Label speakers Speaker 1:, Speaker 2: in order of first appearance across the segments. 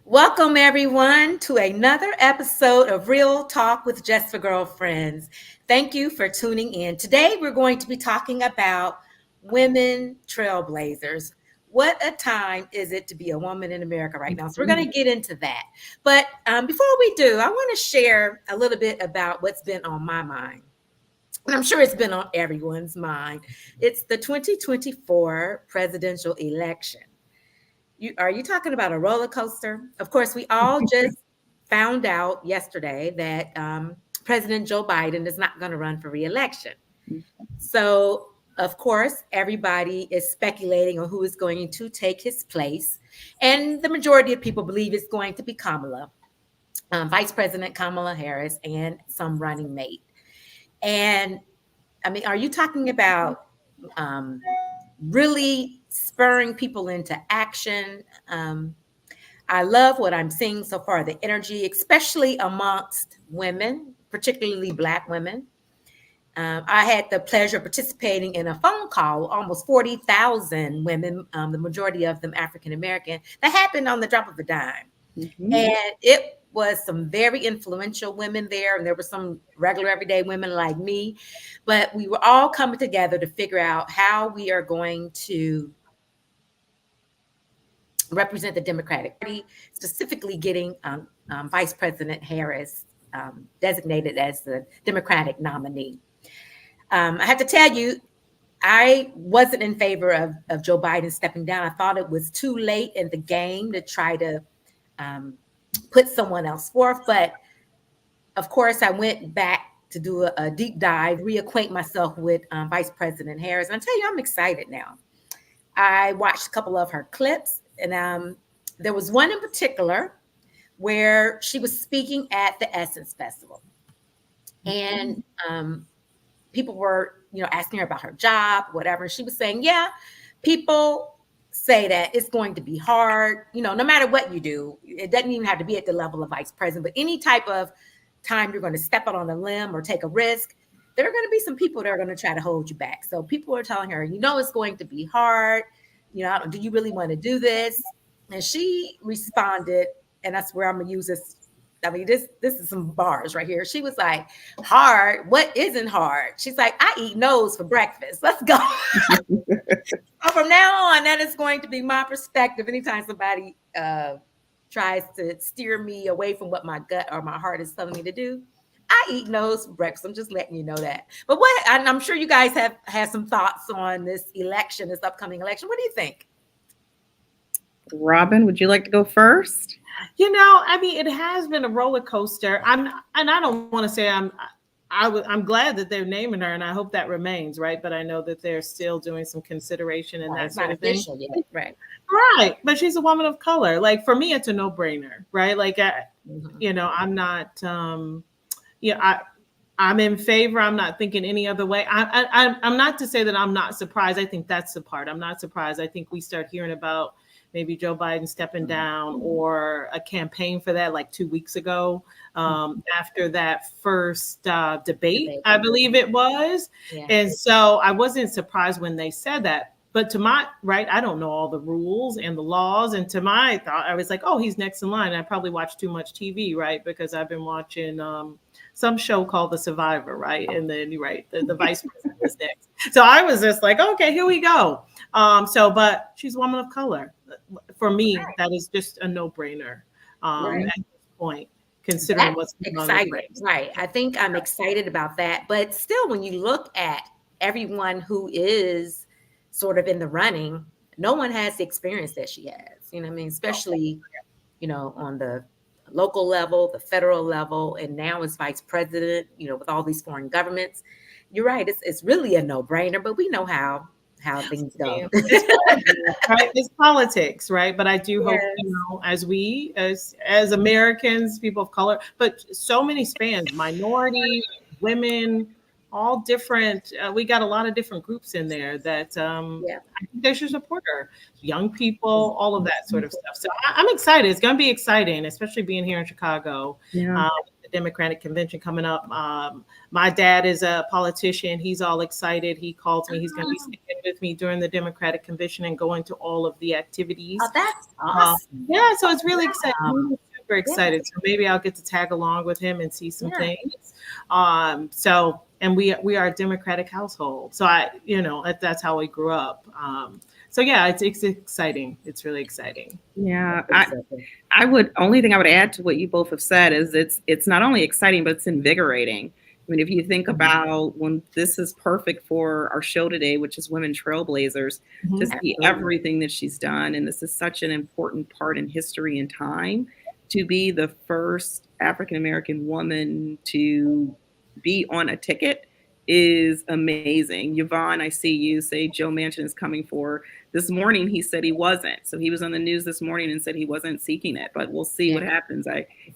Speaker 1: Welcome, everyone, to another episode of Real Talk with Just for Girlfriends. Thank you for tuning in. Today, we're going to be talking about women trailblazers. What a time is it to be a woman in America right now? So, we're going to get into that. But before we do, I want to share a little bit about what's been on my mind. And I'm sure it's been on everyone's mind. It's the 2024 presidential election. Are you talking about a roller coaster? Of course, we all just found out yesterday that President Joe Biden is not going to run for reelection. So, of course, everybody is speculating on who is going to take his place. And the majority of people believe it's going to be Kamala, Vice President Kamala Harris, and some running mate. And I mean, are you talking about um, really spurring people into action? I love what I'm seeing so far, the energy, especially amongst women, particularly Black women. I had the pleasure of participating in a phone call with almost 40,000 women, the majority of them African American, that happened on the drop of a dime. And it was some very influential women there, and there were some regular everyday women like me, but we were all coming together to figure out how we are going to represent the Democratic Party, specifically getting Vice President Harris designated as the Democratic nominee. I have to tell you, I wasn't in favor of Joe Biden stepping down. I thought it was too late in the game to try to put someone else forth. But of course, I went back to do a deep dive, reacquaint myself with Vice President Harris. And I tell you, I'm excited now. I watched a couple of her clips, and there was one in particular where she was speaking at the Essence Festival. And people were, asking her about her job, whatever. She was saying, yeah, people say that it's going to be hard, no matter what you do. It doesn't even have to be at the level of vice president, but any type of time you're going to step out on a limb or take a risk, there are going to be some people that are going to try to hold you back. So people are telling her, it's going to be hard. Do you really want to do this? And she responded, and that's where I'm going to use this. I mean, this is some bars right here. She was like, hard? What isn't hard? She's like, I eat nose for breakfast. Let's go. So from now on, that is going to be my perspective. Anytime somebody tries to steer me away from what my gut or my heart is telling me to do, I eat nose for breakfast. I'm just letting you know that. But and I'm sure you guys have had some thoughts on this election, this upcoming election. What do you think?
Speaker 2: Robin, would you like to go first?
Speaker 3: It has been a roller coaster. I don't want to say I'm glad that they're naming her, and I hope that remains, right? But I know that they're still doing some consideration and that sort of thing.
Speaker 1: Yet, right.
Speaker 3: Right. But she's a woman of color. Like, for me, it's a no-brainer, right? Like, I'm not, I'm in favor. I'm not thinking any other way. I'm not to say that I'm not surprised. I think that's the part. I'm not surprised. I think we start hearing about maybe Joe Biden stepping down or a campaign for that like 2 weeks ago after that first debate, I believe it was. Yeah. And so I wasn't surprised when they said that. But to my right, I don't know all the rules and the laws. And to my thought, I was like, oh, he's next in line. I probably watched too much TV, right? Because I've been watching some show called The Survivor, right? And then you're right, the vice president is next. So I was just like, okay, here we go. But she's a woman of color. For me, that is just a no-brainer at this point, considering what's going on.
Speaker 1: Right. I think I'm excited about that. But still, when you look at everyone who is sort of in the running, no one has the experience that she has. Especially, on the local level, the federal level, and now as vice president, with all these foreign governments. You're right. It's really a no-brainer, but we know how things go.
Speaker 3: Right? It's politics, right? But I do hope, as we, as Americans, people of color, but so many spans, minorities, women, all different. We got a lot of different groups in there that I think they should support her. Young people, all of that sort of stuff. So I'm excited. It's going to be exciting, especially being here in Chicago. Yeah. Democratic convention coming up. My dad is a politician. He's all excited. He called me. He's going to be speaking with me during the Democratic convention and going to all of the activities.
Speaker 1: Oh, that's awesome.
Speaker 3: Yeah, so it's really exciting.
Speaker 1: Wow.
Speaker 3: I'm super excited. So maybe I'll get to tag along with him and see some things. And we are a Democratic household. So that's how we grew up. So yeah, it's exciting. It's really exciting.
Speaker 2: Yeah, only thing I would add to what you both have said is it's not only exciting, but it's invigorating. I mean, if you think about when this is perfect for our show today, which is Women Trailblazers, to see everything that she's done. And this is such an important part in history and time, to be the first African-American woman to be on a ticket is amazing. Yvonne, I see you say Joe Manchin is coming for. This morning, he said he wasn't. So he was on the news this morning and said he wasn't seeking it, but we'll see what happens.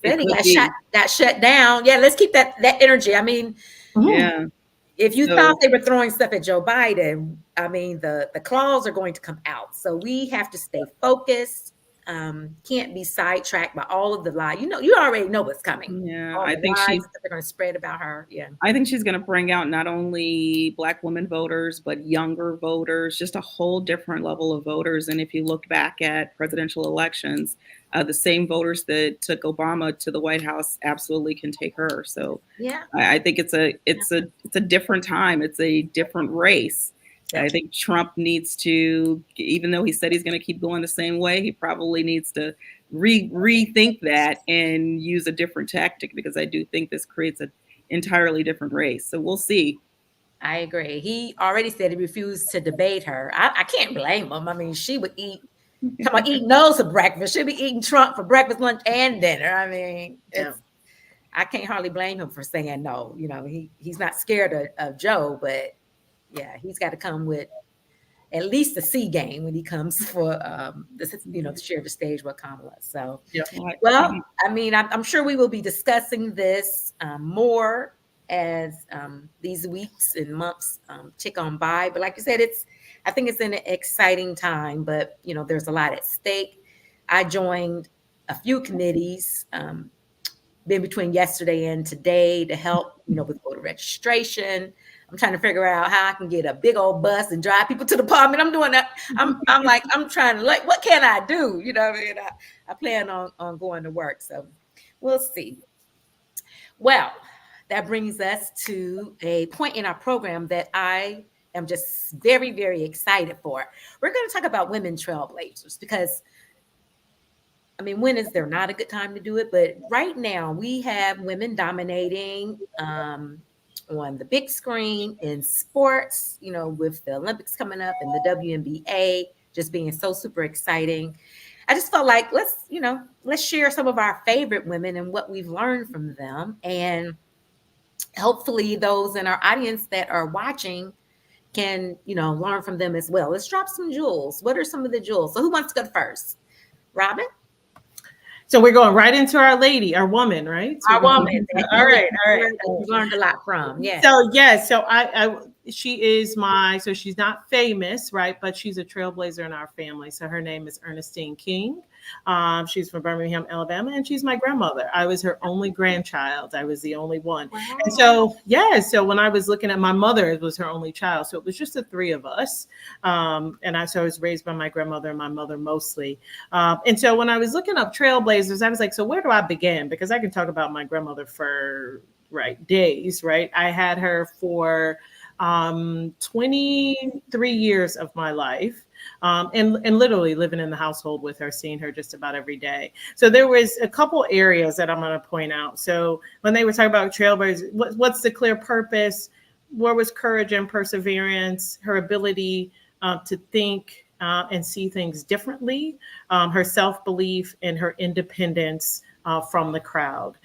Speaker 1: He got shut down. Yeah, let's keep that energy. I mean, if you thought they were throwing stuff at Joe Biden, I mean, the claws are going to come out. So we have to stay focused. Can't be sidetracked by all of the lies. You already know what's coming.
Speaker 2: Yeah,
Speaker 1: I think they're going to spread about her. Yeah,
Speaker 2: I think she's going to bring out not only Black women voters, but younger voters, just a whole different level of voters. And if you look back at presidential elections, the same voters that took Obama to the White House absolutely can take her. So yeah, I think it's a different time. It's a different race. I think Trump needs to, even though he said he's going to keep going the same way, he probably needs to rethink that and use a different tactic, because I do think this creates an entirely different race. So we'll see.
Speaker 1: I agree. He already said he refused to debate her. I can't blame him. I mean, she would eat nose for breakfast. She'd be eating Trump for breakfast, lunch, and dinner. I mean, I can't hardly blame him for saying no. He's not scared of Joe, but yeah, he's got to come with at least a C game when he comes for to share the stage with Kamala. So, well, I mean, I'm sure we will be discussing this more as these weeks and months tick on by. But like you said, I think it's an exciting time. But there's a lot at stake. I joined a few committees been between yesterday and today to help with voter registration. I'm trying to figure out how I can get a big old bus and drive people to the parliament. I'm doing that. I'm trying to what can I do? I plan on going to work. So we'll see. Well, that brings us to a point in our program that I am just very, very excited for. We're going to talk about women trailblazers because, I mean, when is there not a good time to do it? But right now we have women dominating on the big screen in sports, with the Olympics coming up and the WNBA just being so super exciting. I just felt like let's share some of our favorite women and what we've learned from them. And hopefully those in our audience that are watching can, learn from them as well. Let's drop some jewels. What are some of the jewels? So who wants to go first? Robin?
Speaker 3: So we're going right into our woman, right? So
Speaker 1: our woman.
Speaker 3: All right.
Speaker 1: You learned a lot from, yeah.
Speaker 3: So she is so she's not famous, right? But she's a trailblazer in our family. So her name is Ernestine King. She's from Birmingham, Alabama, and she's my grandmother. I was her only grandchild. I was the only one. Wow. And so when I was looking at my mother, it was her only child. So it was just the three of us. I was raised by my grandmother and my mother mostly. And so when I was looking up trailblazers, I was like, so where do I begin? Because I can talk about my grandmother for days, right? I had her for 23 years of my life. And literally living in the household with her, seeing her just about every day. So there was a couple areas that I'm going to point out. So when they were talking about trailblazers, what's the clear purpose? Where was courage and perseverance? Her ability to think and see things differently, her self-belief, and her independence from the crowd.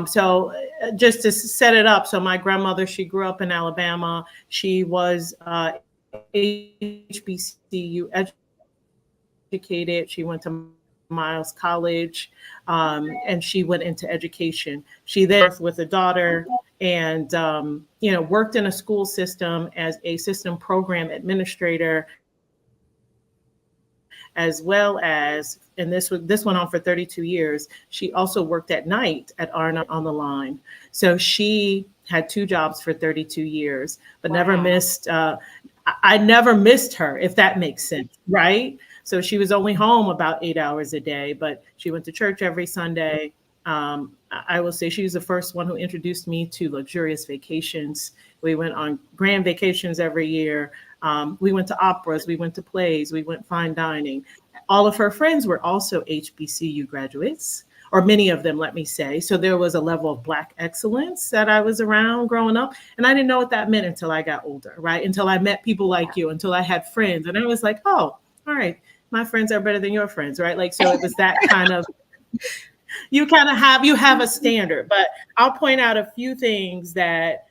Speaker 3: So just to set it up, so my grandmother, she grew up in Alabama. She was HBCU educated. She went to Miles College, and she went into education. She then with a daughter and, worked in a school system as a system program administrator as well as, and this went on for 32 years. She also worked at night at Arna on the Line. So she had 2 jobs for 32 years, but never missed. I never missed her, if that makes sense, right? So she was only home about 8 hours a day, but she went to church every Sunday. I will say she was the first one who introduced me to luxurious vacations. We went on grand vacations every year. We went to operas, we went to plays, we went fine dining. All of her friends were also HBCU graduates, or many of them, let me say. So there was a level of Black excellence that I was around growing up. And I didn't know what that meant until I got older, right? Until I met people like you, until I had friends. And I was like, oh, all right, my friends are better than your friends, right? Like, so it was that kind of, you have a standard. But I'll point out a few things that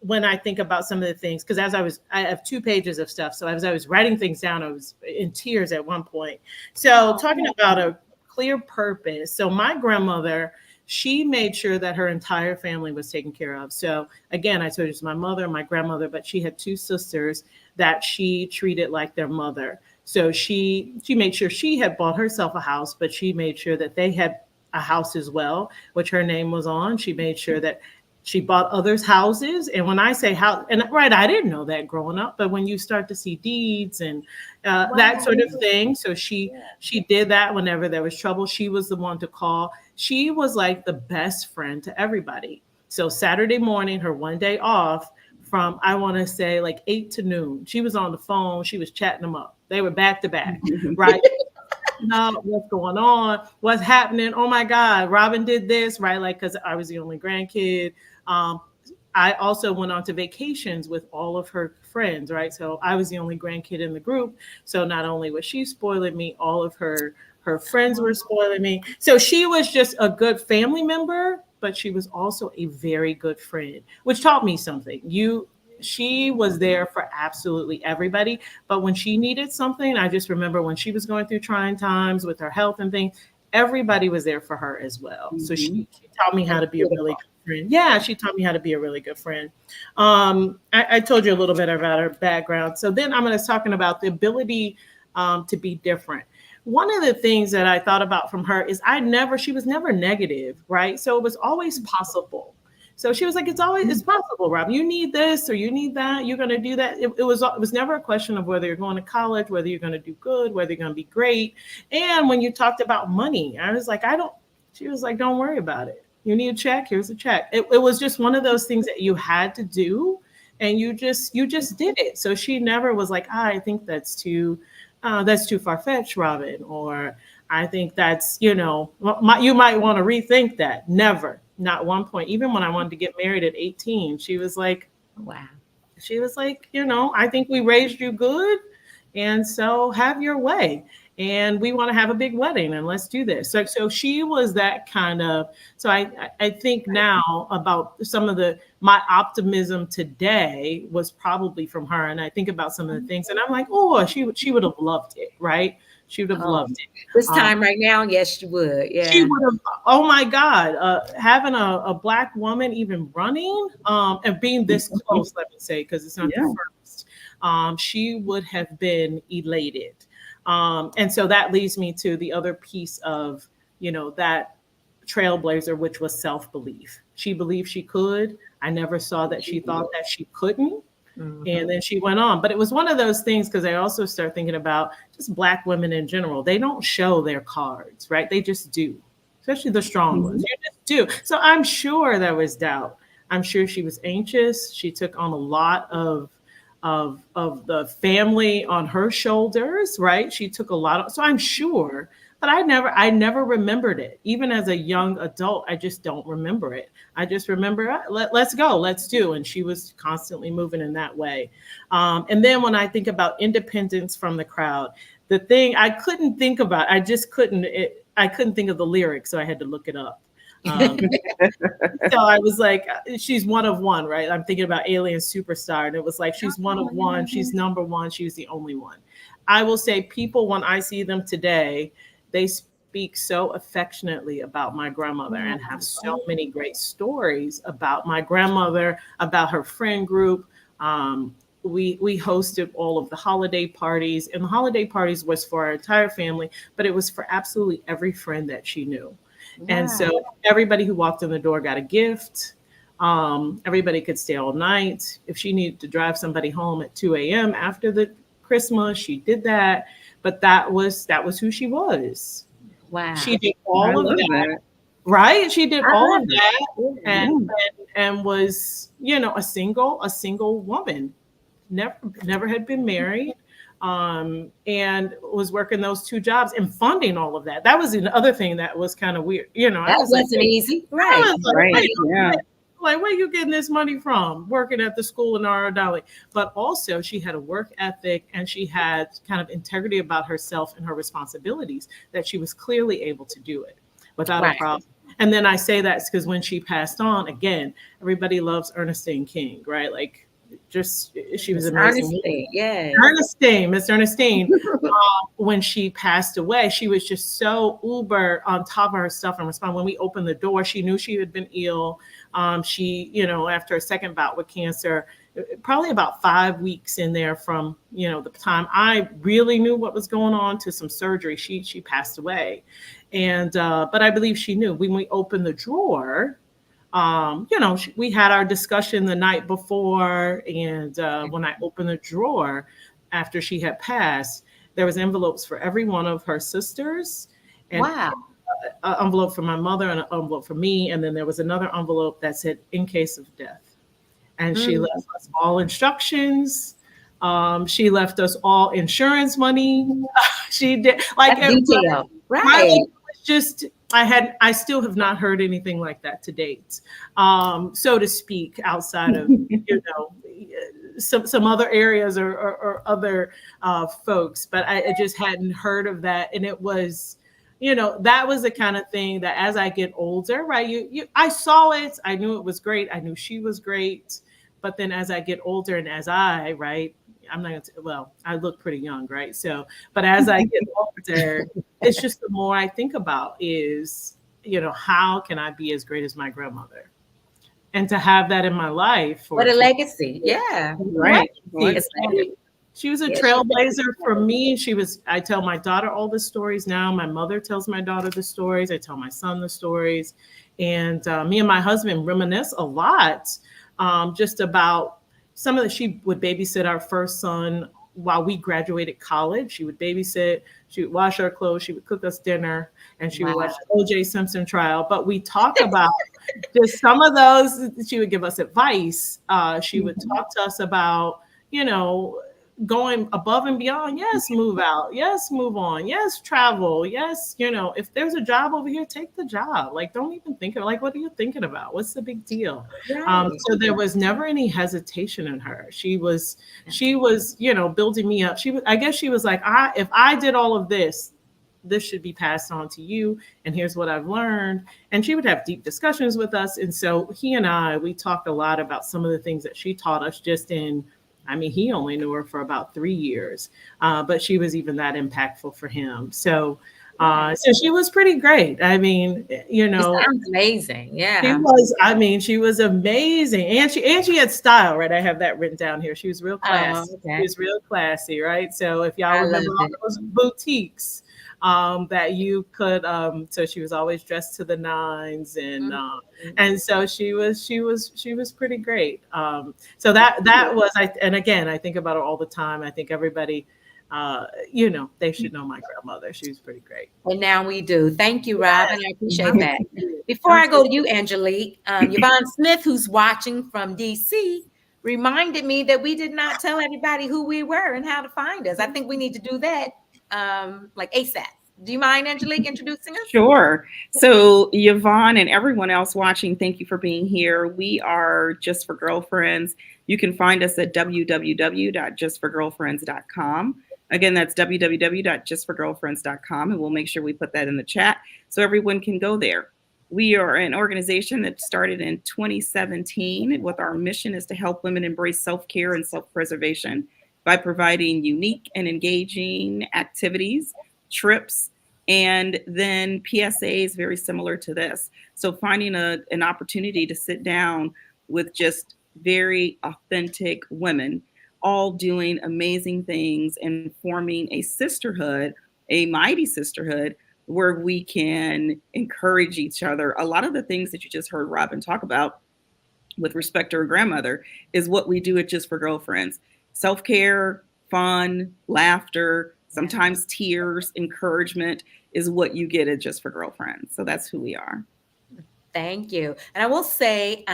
Speaker 3: when I think about some of the things, because I have 2 pages of stuff. So as I was writing things down, I was in tears at one point. So talking about a clear purpose. So my grandmother, she made sure that her entire family was taken care of. So again, I told you it's my mother, my grandmother, but she had 2 sisters that she treated like their mother. So she made sure she had bought herself a house, but she made sure that they had a house as well, which her name was on. She made sure that she bought others' houses. And when I say house, and right, I didn't know that growing up, but when you start to see deeds and that sort of thing. So she did that whenever there was trouble. She was the one to call. She was like the best friend to everybody. So Saturday morning, her one day off from, I want to say like 8 to noon, she was on the phone. She was chatting them up. They were back to back, right? No, what's going on? What's happening? Oh my God, Robin did this, right? Like, because I was the only grandkid. I also went on to vacations with all of her friends, right? So I was the only grandkid in the group. So not only was she spoiling me, all of her friends were spoiling me. So she was just a good family member, but she was also a very good friend, which taught me something. She was there for absolutely everybody. But when she needed something, I just remember when she was going through trying times with her health and things, everybody was there for her as well. Mm-hmm. So she taught me how to be a really good friend. Yeah, she taught me how to be a really good friend. I told you a little bit about her background. So then I'm going to talking about the ability to be different. One of the things that I thought about from her is she was never negative, right? So it was always possible. So she was like, it's possible, Rob. You need this or you need that. You're going to do that. It was never a question of whether you're going to college, whether you're going to do good, whether you're going to be great. And when you talked about money, I was like, she was like, don't worry about it. You need a check. Here's a check. It was just one of those things that you had to do. And you just did it. So she never was like, I think that's too far-fetched, Robin. Or I think that's, you might want to rethink that. Never. Not one point. Even when I wanted to get married at 18, she was like,
Speaker 1: wow.
Speaker 3: She was like, I think we raised you good. And so have your way. And we want to have a big wedding and let's do this. So she was that kind of, so I think now about some of my optimism today was probably from her. And I think about some of the things and I'm like, oh, she would have loved it. Right. She would have loved it.
Speaker 1: This time right now, yes, she would. Yeah.
Speaker 3: She would have, oh my God, having a Black woman even running and being this close, let me say, because it's not the first, she would have been elated. And so that leads me to the other piece of, that trailblazer, which was self-belief. She believed she could. I never saw that she thought that she couldn't. Mm-hmm. And then she went on. But it was one of those things because I also start thinking about just Black women in general. They don't show their cards, right? They just do, especially the strong ones. You just do. So I'm sure there was doubt. I'm sure she was anxious. She took on a lot of the family on her shoulders, right? She took a lot of, so I'm sure, but I never remembered it. Even as a young adult, I just don't remember it. I just remember, let's go, let's do. And she was constantly moving in that way. And then when I think about independence from the crowd, the thing I couldn't think about, I couldn't think of the lyrics, so I had to look it up. So I was like, she's one of one, right? I'm thinking about Alien Superstar. And it was like, she's one of one. She's number one. She's the only one. I will say people, when I see them today, they speak so affectionately about my grandmother and have so many great stories about my grandmother, about her friend group. we hosted all of the holiday parties, and the holiday parties was for our entire family, but it was for absolutely every friend that she knew. And
Speaker 1: Wow.
Speaker 3: so everybody who walked in the door got a gift. Everybody could stay all night. If she needed to drive somebody home at 2 a.m. after the Christmas, she did that. But that was who she was.
Speaker 1: Wow.
Speaker 3: She did
Speaker 2: I
Speaker 3: all of
Speaker 2: love
Speaker 3: that,
Speaker 2: that.
Speaker 3: right? She did
Speaker 1: I
Speaker 3: all
Speaker 1: love
Speaker 3: of
Speaker 1: it.
Speaker 3: that,
Speaker 1: Yeah.
Speaker 3: and was, a single woman. Never had been married, and was working those two jobs and funding all of that. That was another thing that was kind of weird. I
Speaker 1: That
Speaker 3: was like,
Speaker 1: wasn't easy.
Speaker 3: I
Speaker 1: Right.
Speaker 3: was like,
Speaker 2: Right.
Speaker 3: wait,
Speaker 2: Yeah.
Speaker 3: like, where you getting this money from? Working at the school in R.O. Dolly. But also, she had a work ethic, and she had kind of integrity about herself and her responsibilities, that she was clearly able to do it without a
Speaker 1: Right.
Speaker 3: problem. And then I say that's because when she passed on, again, everybody loves Ernestine King, right? Like, she was
Speaker 1: Miss
Speaker 3: amazing.
Speaker 1: Ernestine. Yes.
Speaker 3: Ernestine, Miss Ernestine, when she passed away, she was just so uber on top of her stuff and respond. When we opened the door, she knew she had been ill. She, after a second bout with cancer, probably about 5 weeks in there from, the time I really knew what was going on to some surgery, she passed away. And, but I believe she knew when we opened the drawer. We had our discussion the night before, and when I opened the drawer after she had passed, there was envelopes for every one of her sisters, and
Speaker 1: Wow.
Speaker 3: an envelope for my mother and an envelope for me, and then there was another envelope that said "in case of death," and she left us all instructions. She left us all insurance money. She did
Speaker 1: That's detailed. Right.
Speaker 3: it was just I still have not heard anything like that to date, so to speak, outside of some other areas or other folks, but I just hadn't heard of that, and it was. That was the kind of thing that as I get older, right? I saw it, I knew it was great, I knew she was great, but then as I get older and right, I'm not well, I look pretty young, right? So, but as I get older, it's just the more I think about is, how can I be as great as my grandmother? And to have that in my life.
Speaker 1: What a legacy. Yeah.
Speaker 2: Right.
Speaker 3: She was a
Speaker 1: Yes.
Speaker 3: trailblazer for me. I tell my daughter all the stories now. My mother tells my daughter the stories. I tell my son the stories. And me and my husband reminisce a lot just about she would babysit our first son while we graduated college. She would babysit, she would wash our clothes, she would cook us dinner, and she would watch the O.J. Simpson trial. But we talk about just some of those. She would give us advice. She would talk to us about, going above and beyond. Yes, move out. Yes, move on. Yes, travel. Yes, if there's a job over here, take the job. Like, don't even think of what are you thinking about? What's the big deal?
Speaker 1: Right.
Speaker 3: So there was never any hesitation in her. She was, building me up. I guess she was like, if I did all of this should be passed on to you. And here's what I've learned. And she would have deep discussions with us. And so we talked a lot about some of the things that she taught us he only knew her for about 3 years, but she was even that impactful for him. So she was pretty great.
Speaker 1: It sounds amazing. Yeah.
Speaker 3: She was amazing. And she had style, right? I have that written down here. She was real classy.
Speaker 1: Okay.
Speaker 3: She was real classy, right? So if y'all remember all those boutiques that you could, so she was always dressed to the nines, and so she was pretty great. So that was, and again, I think about her all the time. I think everybody, they should know my grandmother. She was pretty great.
Speaker 1: And now we do. Thank you, Robin. I appreciate that. Before I go to you, Angelique, Yvonne Smith, who's watching from DC, reminded me that we did not tell everybody who we were and how to find us. I think we need to do that like ASAP. Do you mind, Angelique, introducing us?
Speaker 2: Sure. So Yvonne and everyone else watching, thank you for being here. We are Just for Girlfriends. You can find us at www.justforgirlfriends.com. Again, that's www.justforgirlfriends.com, and we'll make sure we put that in the chat so everyone can go there. We are an organization that started in 2017 with our mission is to help women embrace self-care and self-preservation by providing unique and engaging activities, trips, and then PSAs very similar to this. So finding an opportunity to sit down with just very authentic women all doing amazing things and forming a sisterhood, a mighty sisterhood, where we can encourage each other. A lot of the things that you just heard Robin talk about with respect to her grandmother is what we do at Just for Girlfriends. Self-care, fun, laughter, sometimes tears, encouragement is what you get at Just for Girlfriends. So that's who we are.
Speaker 1: Thank you. And I will say,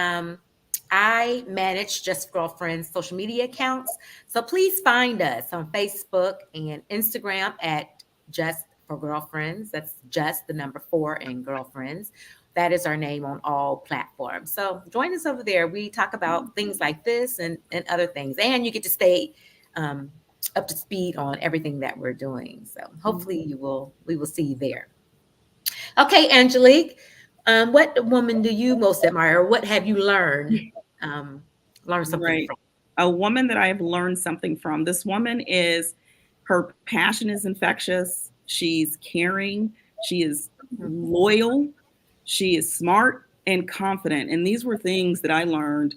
Speaker 1: I manage Just Girlfriends social media accounts. So please find us on Facebook and Instagram at Just for Girlfriends. That's just the number 4 and Girlfriends. That is our name on all platforms. So join us over there. We talk about things like this and other things. And you get to stay up to speed on everything that we're doing. So hopefully we will see you there. Okay, Angelique, what woman do you most admire? What have you learned? Learn something
Speaker 2: Right.
Speaker 1: from?
Speaker 2: A woman that I have learned something from. This woman is, her passion is infectious. She's caring. She is loyal. She is smart and confident. And these were things that I learned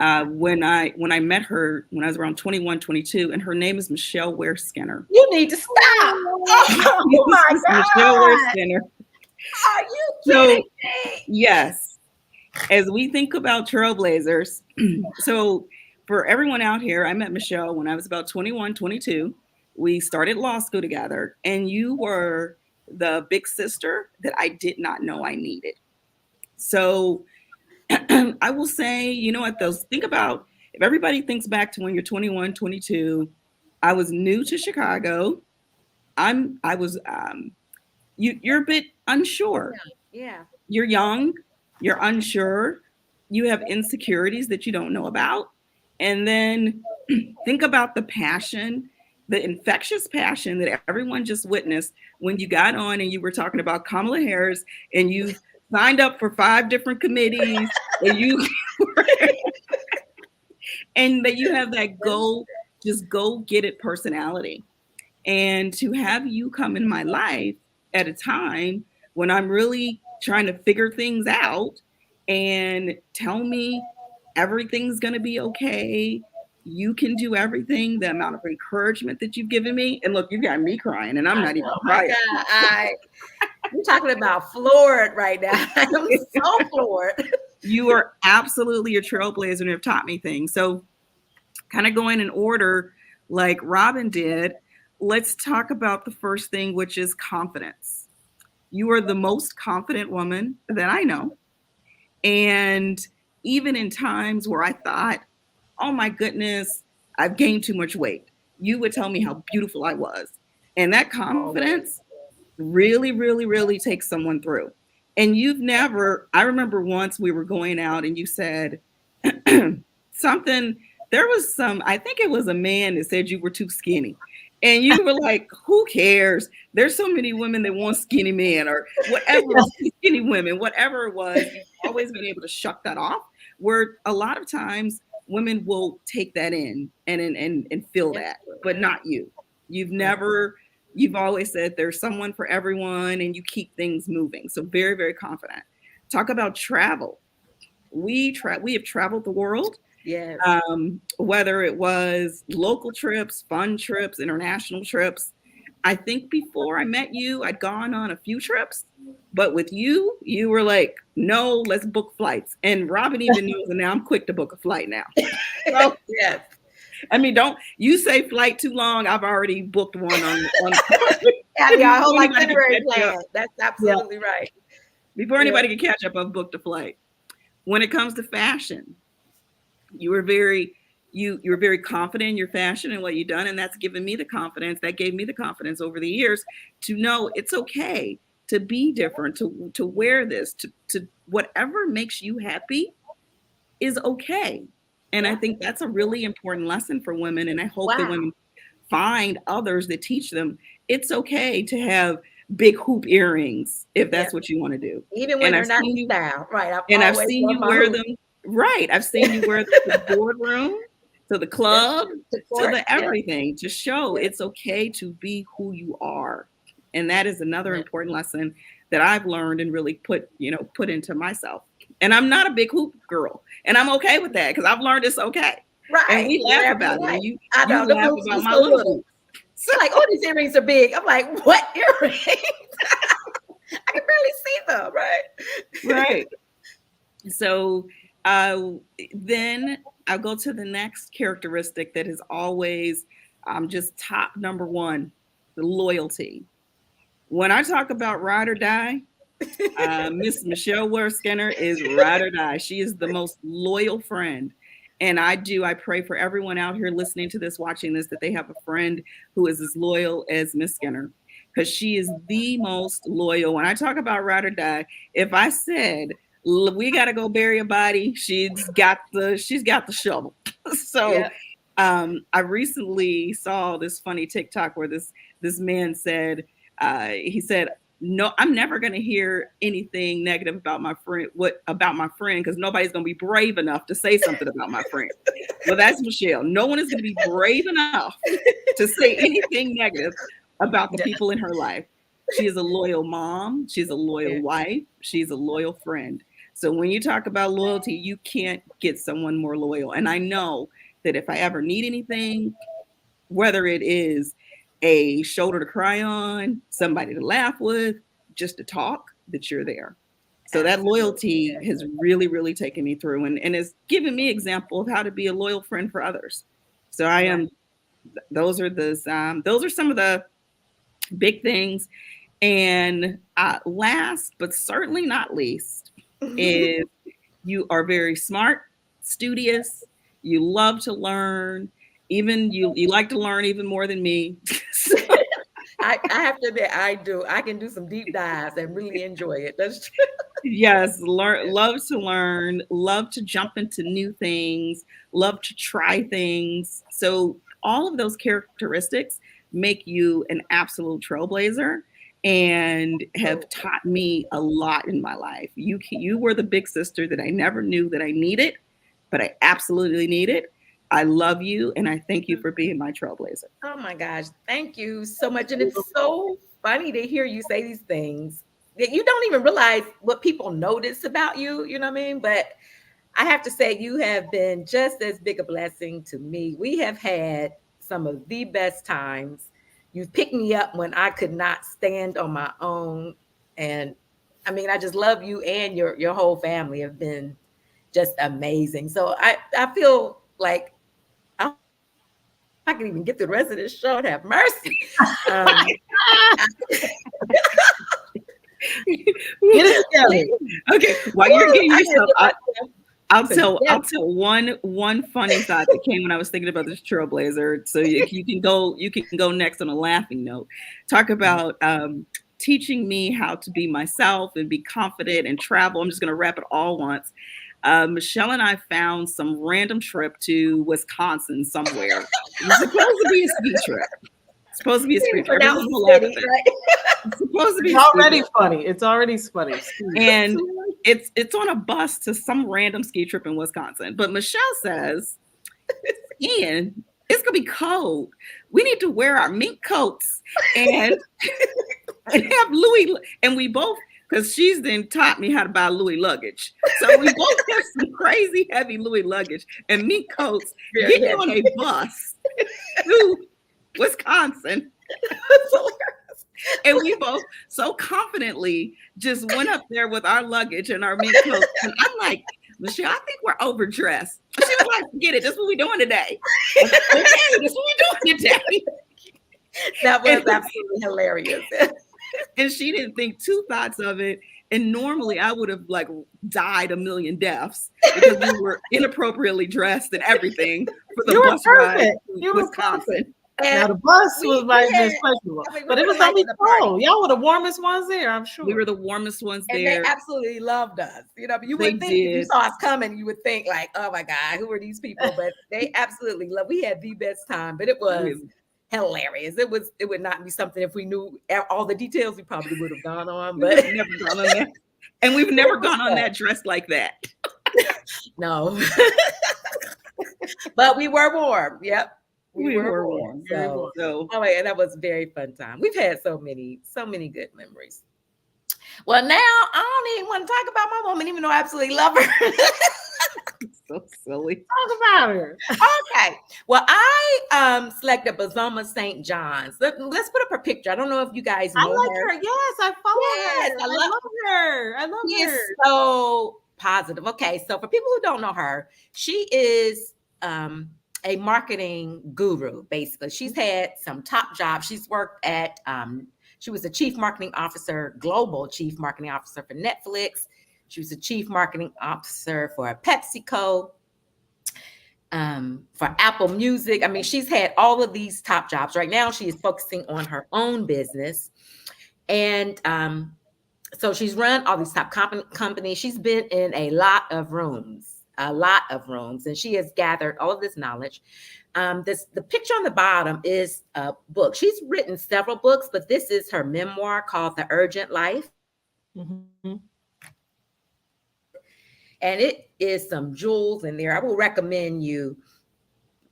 Speaker 2: when I met her when I was around 21, 22. And her name is Michelle Ware Skinner.
Speaker 1: You need to stop. Oh my
Speaker 2: Michelle Ware
Speaker 1: God.
Speaker 2: Skinner.
Speaker 1: Are you
Speaker 2: So,
Speaker 1: kidding me?
Speaker 2: yes, as we think about Trailblazers, so for everyone out here, I met Michelle when I was about 21, 22. We started law school together, and you were the big sister that I did not know I needed. So I will say, at those, think about, if everybody thinks back to when you're 21, 22, I was new to Chicago. You're a bit unsure.
Speaker 1: Yeah.
Speaker 2: You're young, you're unsure, you have insecurities that you don't know about. And then think about the passion, the infectious passion that everyone just witnessed when you got on and you were talking about Kamala Harris and you signed up for 5 different committees and and that you have that just go get it personality. And to have you come in my life at a time when I'm really trying to figure things out and tell me everything's going to be okay. You can do everything. The amount of encouragement that you've given me. And look, you got me crying and I'm not even crying.
Speaker 1: You're talking about floored right now. I'm so floored.
Speaker 2: You are absolutely a trailblazer and have taught me things. So kind of going in order like Robin did, let's talk about the first thing, which is confidence. You are the most confident woman that I know. And even in times where I thought, oh my goodness, I've gained too much weight, you would tell me how beautiful I was. And that confidence really, really, really takes someone through. And I remember once we were going out and you said something, I think it was a man that said you were too skinny. And you were like, who cares? There's so many women that want skinny men or whatever, skinny women, whatever it was. You've always been able to shuck that off, where a lot of times women will take that in and feel that, but not you. You've always said there's someone for everyone and you keep things moving. So very, very confident. Talk about travel. We have traveled the world.
Speaker 1: Yes.
Speaker 2: Whether it was local trips, fun trips, international trips. I think before I met you, I'd gone on a few trips, but with you, you were like, no, let's book flights. And Robin even knows, and now I'm quick to book a flight now. So,
Speaker 1: yes.
Speaker 2: I mean, don't you say flight too long. I've already booked one on
Speaker 1: Yeah, whole itinerary plan. That's absolutely right.
Speaker 2: Before anybody can catch up, I've booked a flight. When it comes to fashion, you were very confident in your fashion and what you've done. And that's given me the confidence. That gave me the confidence over the years to know it's okay to be different, to wear this, to whatever makes you happy is okay. And I think that's a really important lesson for women. And I hope that women find others that teach them it's okay to have big hoop earrings if that's what you want to do.
Speaker 1: Even when they're not in style. Right.
Speaker 2: I've seen you wear them. Right. I've seen you wear them to the boardroom, to the club, to the everything, to show it's okay to be who you are. And that is another important lesson that I've learned and really put into myself. And I'm not a big hoop girl. And I'm okay with that because I've learned it's okay.
Speaker 1: Right.
Speaker 2: And we laugh
Speaker 1: You're
Speaker 2: about
Speaker 1: right.
Speaker 2: it. You
Speaker 1: I know the
Speaker 2: laugh
Speaker 1: boots
Speaker 2: about
Speaker 1: was
Speaker 2: my
Speaker 1: so
Speaker 2: little
Speaker 1: little.
Speaker 2: boots.
Speaker 1: So like, oh, these earrings are big. I'm like, what earrings? I can barely see them, right?
Speaker 2: Right. So then I'll go to the next characteristic that is always just top number one, the loyalty. When I talk about ride or die, Miss Michelle Ware Skinner is ride or die. She is the most loyal friend. And I pray for everyone out here listening to this, watching this, that they have a friend who is as loyal as Miss Skinner, because she is the most loyal. When I talk about ride or die, if I said, we got to go bury a body, she's got the shovel. So
Speaker 1: Yeah.
Speaker 2: I recently saw this funny TikTok where this man said, he said, no, I'm never going to hear anything negative about my friend, because nobody's going to be brave enough to say something about my friend. Well, that's Michelle. No one is going to be brave enough to say anything negative about the people in her life. She is a loyal mom. She's a loyal wife. She's a loyal friend. So when you talk about loyalty, you can't get someone more loyal. And I know that if I ever need anything, whether it is a shoulder to cry on, somebody to laugh with, just to talk, that you're there. So that loyalty has really, really taken me through and has given me example of how to be a loyal friend for others. So I am, those are some of the big things. And last, but certainly not least, is you are very smart, studious, you love to learn, even you like to learn even more than me.
Speaker 1: I have to admit, I do. I can do some deep dives and really enjoy it. That's true.
Speaker 2: Yes, love to learn, love to jump into new things, love to try things. So all of those characteristics make you an absolute trailblazer and have taught me a lot in my life. You were the big sister that I never knew that I needed, but I absolutely needed. I love you, and I thank you for being my trailblazer.
Speaker 1: Oh my gosh, thank you so much. And it's so funny to hear you say these things that you don't even realize what people notice about you, you know what I mean? But I have to say, you have been just as big a blessing to me. We have had some of the best times. You've picked me up when I could not stand on my own. And I mean, I just love you, and your whole family have been just amazing. So I feel like I can even get through the rest of this show and have mercy.
Speaker 3: Get it together.
Speaker 2: Okay, while you're getting yourself, I'll tell one funny thought that came when I was thinking about this trailblazer. So you can go next on a laughing note. Talk about teaching me how to be myself and be confident and travel. I'm just going to wrap it all once. Michelle and I found some random trip to Wisconsin somewhere. It was supposed to be a ski trip. It's supposed to be a ski trip.
Speaker 3: It's supposed to be already funny. It's already funny.
Speaker 2: And it's on a bus to some random ski trip in Wisconsin. But Michelle says, Ian, it's gonna be cold. We need to wear our mink coats and have Louis. And we both, because she's then taught me how to buy Louis luggage. So we both have some crazy heavy Louis luggage and mink coats, getting on a bus to Wisconsin. And we both so confidently just went up there with our luggage and our mink coats. And I'm like, Michelle, I think we're overdressed. She was like, forget it. That's what we're doing today. Okay, that's what we're doing today.
Speaker 1: That was absolutely hilarious.
Speaker 2: And she didn't think two thoughts of it. And normally I would have like died a million deaths because we were inappropriately dressed and everything for the bus ride to Wisconsin.
Speaker 3: Now the bus might have been questionable, but it was gonna be cold. Y'all were the warmest ones there, I'm sure.
Speaker 2: We were the warmest ones
Speaker 1: and
Speaker 2: there.
Speaker 1: They absolutely loved us. You know, you would think if you saw us coming, you would think like, "Oh my God, who are these people?" But they absolutely loved. We had the best time, but it was hilarious. It would not be something if we knew all the details. We probably would have gone on, but
Speaker 2: never gone on that. And we've never gone on that dressed like that.
Speaker 1: No, but we were warm. Yep.
Speaker 2: We were warm.
Speaker 1: So, oh my God, that was a very fun time. We've had so many good memories. Well, now I don't even want to talk about my woman, even though I absolutely love her.
Speaker 2: So silly.
Speaker 3: Talk about her.
Speaker 1: Okay. Well, I selected Bazoma St. John's. Let's put up her picture. I don't know if you guys
Speaker 3: I
Speaker 1: know
Speaker 3: like
Speaker 1: her.
Speaker 3: her. Yes, I follow
Speaker 1: Yes,
Speaker 3: her.
Speaker 1: I
Speaker 3: I
Speaker 1: love
Speaker 3: love her. I love
Speaker 1: She
Speaker 3: her.
Speaker 1: is so positive. Okay, so for people who don't know her, she is a marketing guru, basically. She's had some top jobs. She's worked at, she was the chief marketing officer, global chief marketing officer for Netflix. She was the chief marketing officer for PepsiCo, for Apple Music. I mean, she's had all of these top jobs. Right now, she is focusing on her own business. And so she's run all these top companies. She's been in a lot of rooms, and she has gathered all of this knowledge. The picture on the bottom is a book. She's written several books, but this is her memoir called The Urgent Life.
Speaker 3: Mm-hmm.
Speaker 1: And it is some jewels in there. I will recommend you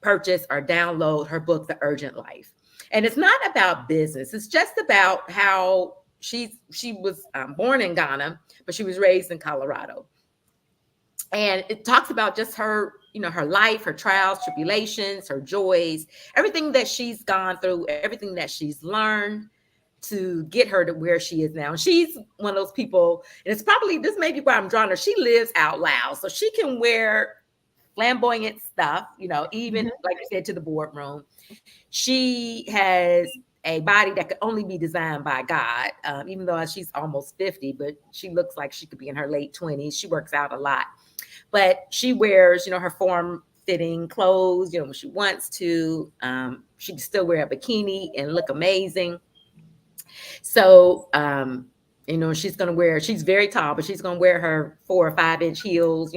Speaker 1: purchase or download her book, The Urgent Life. And it's not about business. It's just about how she was born in Ghana, but she was raised in Colorado. And it talks about just her, her life, her trials, tribulations, her joys, everything that she's gone through, everything that she's learned to get her to where she is now. And she's one of those people, and it's probably, this may be why I'm drawing her. She lives out loud. So she can wear flamboyant stuff, even like you said, to the boardroom. She has a body that could only be designed by God, even though she's almost 50, but she looks like she could be in her late 20s. She works out a lot, but she wears, her form-fitting clothes, when she wants to. She can still wear a bikini and look amazing. So, she's very tall, but she's going to wear her 4 or 5 inch heels.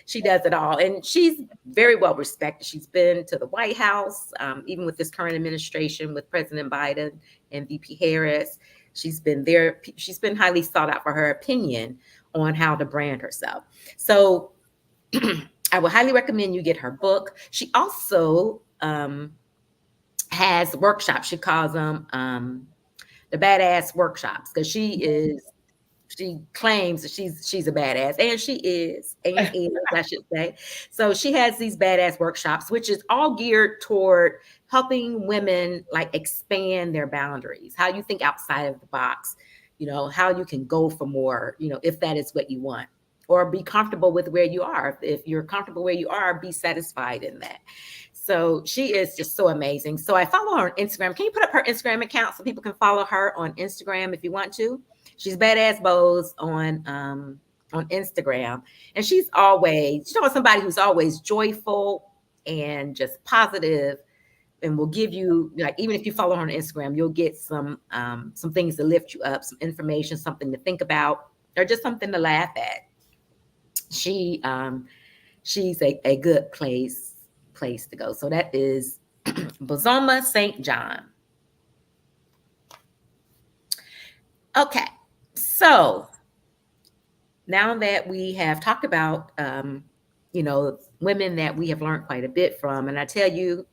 Speaker 1: She does it all. And she's very well respected. She's been to the White House, even with this current administration with President Biden and VP Harris. She's been there. She's been highly sought out for her opinion on how to brand herself. So I would highly recommend you get her book. She also has workshops. She calls them the badass workshops, because she claims that she's a badass, and she is, I should say. So she has these badass workshops, which is all geared toward helping women like expand their boundaries, how you think outside of the box, how you can go for more, if that is what you want, or be comfortable with where you are. If you're comfortable where you are, be satisfied in that. So she is just so amazing. So I follow her on Instagram. Can you put up her Instagram account so people can follow her on Instagram if you want to? She's Badass Bows on Instagram. And she's always, somebody who's always joyful and just positive, and will give you, like, even if you follow her on Instagram, you'll get some things to lift you up, some information, something to think about, or just something to laugh at. She's a good place to go. So that is Bazoma St. John. Okay, so now that we have talked about women that we have learned quite a bit from, and I tell you,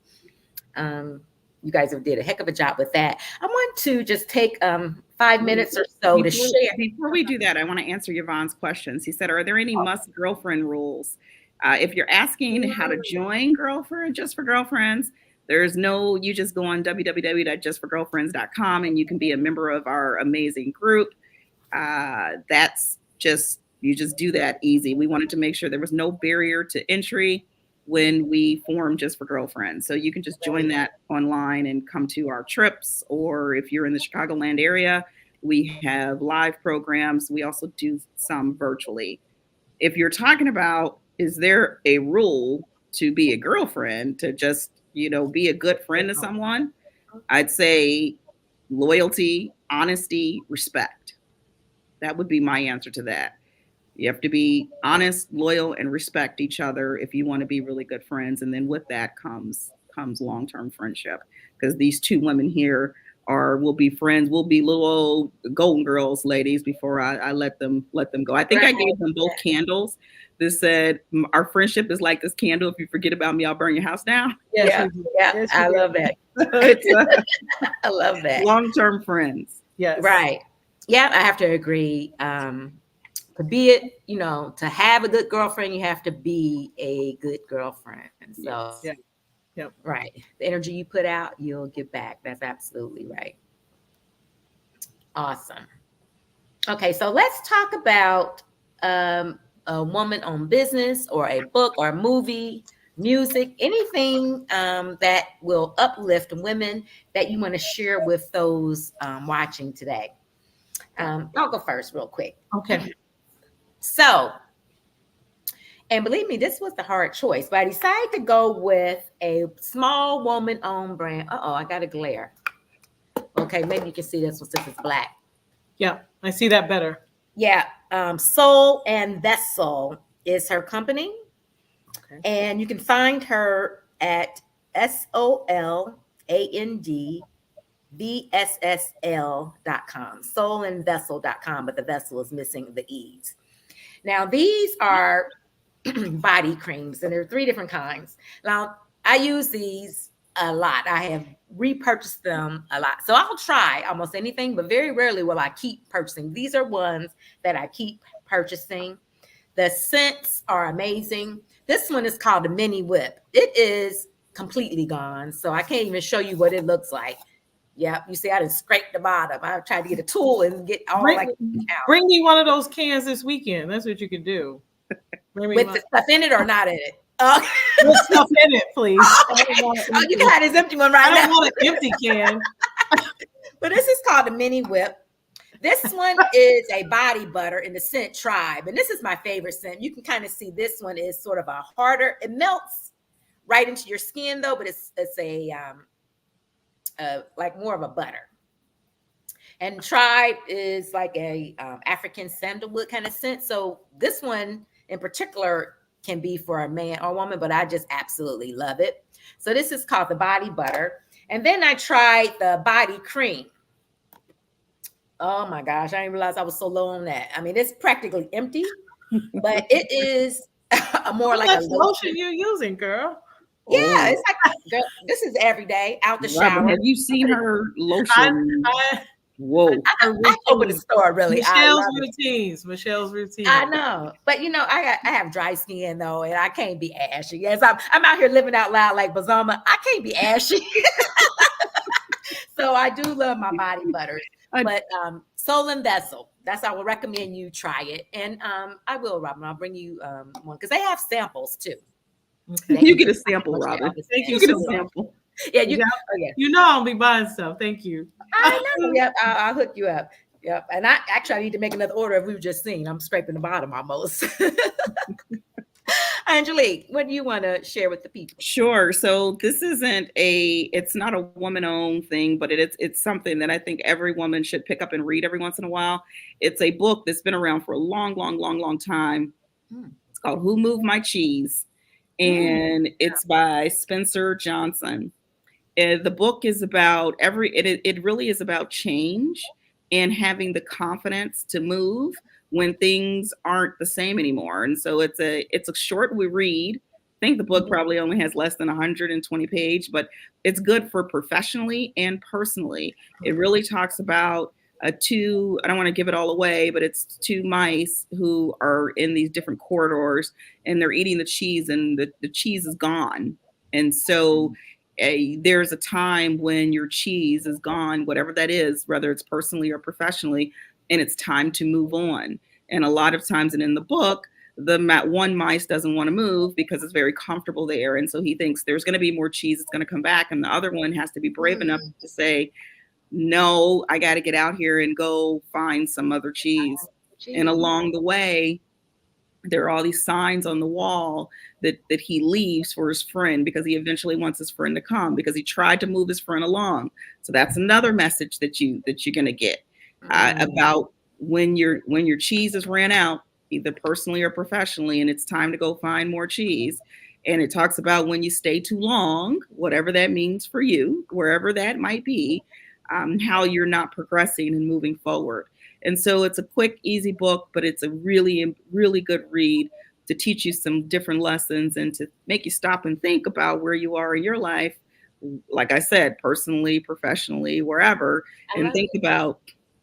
Speaker 1: you guys have did a heck of a job with that. I want to just take 5 minutes or so to share.
Speaker 2: Before we do that, I want to answer Yvonne's questions. He said, are there any must girlfriend rules? If you're asking how to join Girlfriend Just for Girlfriends, you just go on www.justforgirlfriends.com and you can be a member of our amazing group. You just do that easy. We wanted to make sure there was no barrier to entry when we formed Just for Girlfriends. So you can just join that online and come to our trips, or if you're in the Chicagoland area, we have live programs. We also do some virtually. If you're talking about, is there a rule to be a girlfriend, to just, be a good friend to someone? I'd say loyalty, honesty, respect. That would be my answer to that. You have to be honest, loyal, and respect each other if you want to be really good friends. And then with that comes long-term friendship, because these two women here will be friends. We'll be little old Golden Girls ladies before I let them go. I think I gave them both candles. This said, our friendship is like this candle. If you forget about me, I'll burn your house down.
Speaker 1: Yes, I love that. I love that.
Speaker 2: Long-term friends.
Speaker 3: Yes.
Speaker 1: Right. Yeah, I have to agree. to be it, to have a good girlfriend, you have to be a good girlfriend. So,
Speaker 2: Yes.
Speaker 3: Yeah. Yep.
Speaker 1: right. The energy you put out, you'll get back. That's absolutely right. Awesome. Okay, so let's talk about a woman-owned business or a book or a movie, music, anything that will uplift women that you want to share with those watching today. I'll go first real quick.
Speaker 3: Okay.
Speaker 1: So, and believe me, this was the hard choice, but I decided to go with a small woman-owned brand. Uh-oh, I got a glare. Okay, maybe you can see this one since it's black.
Speaker 3: Yeah, I see that better.
Speaker 1: Yeah, Soul and Vessel is her company.
Speaker 3: Okay.
Speaker 1: And you can find her at SOLANDVSSL.com, soulandvessel.com, but the vessel is missing the E's. Now, these are body creams, and there are 3 different kinds. Now, I use these a lot. I have repurchased them a lot. So I'll try almost anything, but very rarely will I keep purchasing. These are ones that I keep purchasing. The scents are amazing. This one is called the Mini Whip. It is completely gone, so I can't even show you what it looks like. Yep, you see, I didn't scrape the bottom. I tried to get a tool and get all
Speaker 3: Bring,
Speaker 1: like
Speaker 3: bring me one of those cans this weekend. That's what you could do. Bring me
Speaker 1: with
Speaker 3: one.
Speaker 1: the stuff in it or not in it.
Speaker 3: With stuff in it, please.
Speaker 1: Oh, you can have this empty one right
Speaker 3: I don't
Speaker 1: now.
Speaker 3: want an empty can.
Speaker 1: But this is called the Mini Whip. This one is a body butter in the scent Tribe. And this is my favorite scent. You can kind of see this one is sort of a harder, it melts right into your skin though, but it's a like more of a butter. And Tribe is like a African sandalwood kind of scent. So this one in particular can be for a man or woman, but I just absolutely love it. So this is called the body butter. And then I tried the body cream. Oh my gosh, I didn't realize I was so low on that. I mean, it's practically empty, but it is more
Speaker 3: How
Speaker 1: like
Speaker 3: much
Speaker 1: a
Speaker 3: lotion you using, girl?
Speaker 1: Yeah, it's like girl, this is every day out the
Speaker 2: Robin,
Speaker 1: shower.
Speaker 2: have you seen her lotion? Whoa.
Speaker 1: I open the store really.
Speaker 3: Michelle's routines. Michelle's routine.
Speaker 1: I know, but I have dry skin though, and I can't be ashy. Yes, I'm out here living out loud like Bazoma. I can't be ashy. So I do love my body butters. But Soul and Vessel, that's I will recommend you try it. And I will, Robin. I'll bring you one because they have samples too.
Speaker 2: Okay. You get a sample, Robin.
Speaker 3: Thank you.
Speaker 2: You get a sample.
Speaker 1: Yeah,
Speaker 3: you know I'll be buying stuff. Thank you.
Speaker 1: I know. Yep, I'll hook you up. Yep. And I need to make another order if we've just seen. I'm scraping the bottom almost. Angelique, what do you want to share with the people?
Speaker 2: Sure. So this it's not a woman-owned thing, but it's something that I think every woman should pick up and read every once in a while. It's a book that's been around for a long, long, long, long time. It's called Who Moved My Cheese? And it's by Spencer Johnson. The book is about it really is about change and having the confidence to move when things aren't the same anymore. And so it's a short read. I think the book probably only has less than 120 pages, but it's good for professionally and personally. It really talks about I don't want to give it all away, but it's 2 mice who are in these different corridors and they're eating the cheese and the cheese is gone. And so there's a time when your cheese is gone, whatever that is, whether it's personally or professionally, and it's time to move on. And a lot of times, and in the book, the one mice doesn't want to move because it's very comfortable there. And so he thinks there's going to be more cheese. It's going to come back. And the other one has to be brave enough to say, no, I got to get out here and go find some other cheese. And along the way, there are all these signs on the wall that he leaves for his friend because he eventually wants his friend to come because he tried to move his friend along. So that's another message that you're going to get about when your cheese is ran out, either personally or professionally, and it's time to go find more cheese. And it talks about when you stay too long, whatever that means for you, wherever that might be, how you're not progressing and moving forward. And so it's a quick, easy book, but it's a really, really good read to teach you some different lessons and to make you stop and think about where you are in your life. Like I said, personally, professionally, wherever, and think about,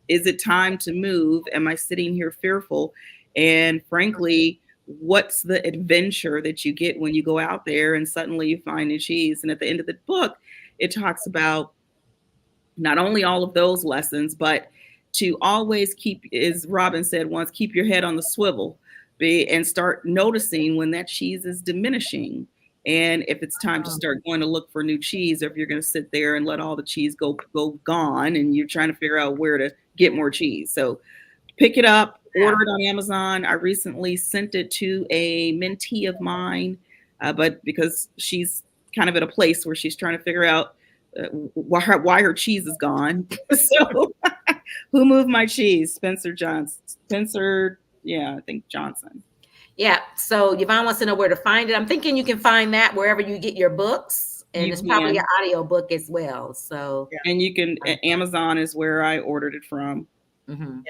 Speaker 2: is it time to move? Am I sitting here fearful? And frankly, what's the adventure that you get when you go out there and suddenly you find new cheese? And at the end of the book, it talks about not only all of those lessons, but to always keep, as Robin said once, keep your head on the swivel and start noticing when that cheese is diminishing. And if it's time to start going to look for new cheese, or if you're going to sit there and let all the cheese go gone and you're trying to figure out where to get more cheese. So pick it up, order it on Amazon. I recently sent it to a mentee of mine, but because she's kind of at a place where she's trying to figure out why her cheese is gone. So who moved my cheese? Spencer, I think Johnson.
Speaker 1: Yeah. So Yvonne wants to know where to find it. I'm thinking you can find that wherever you get your books, and it's probably an audio book as well. So
Speaker 2: and you can Amazon is where I ordered it from.
Speaker 3: Mm-hmm.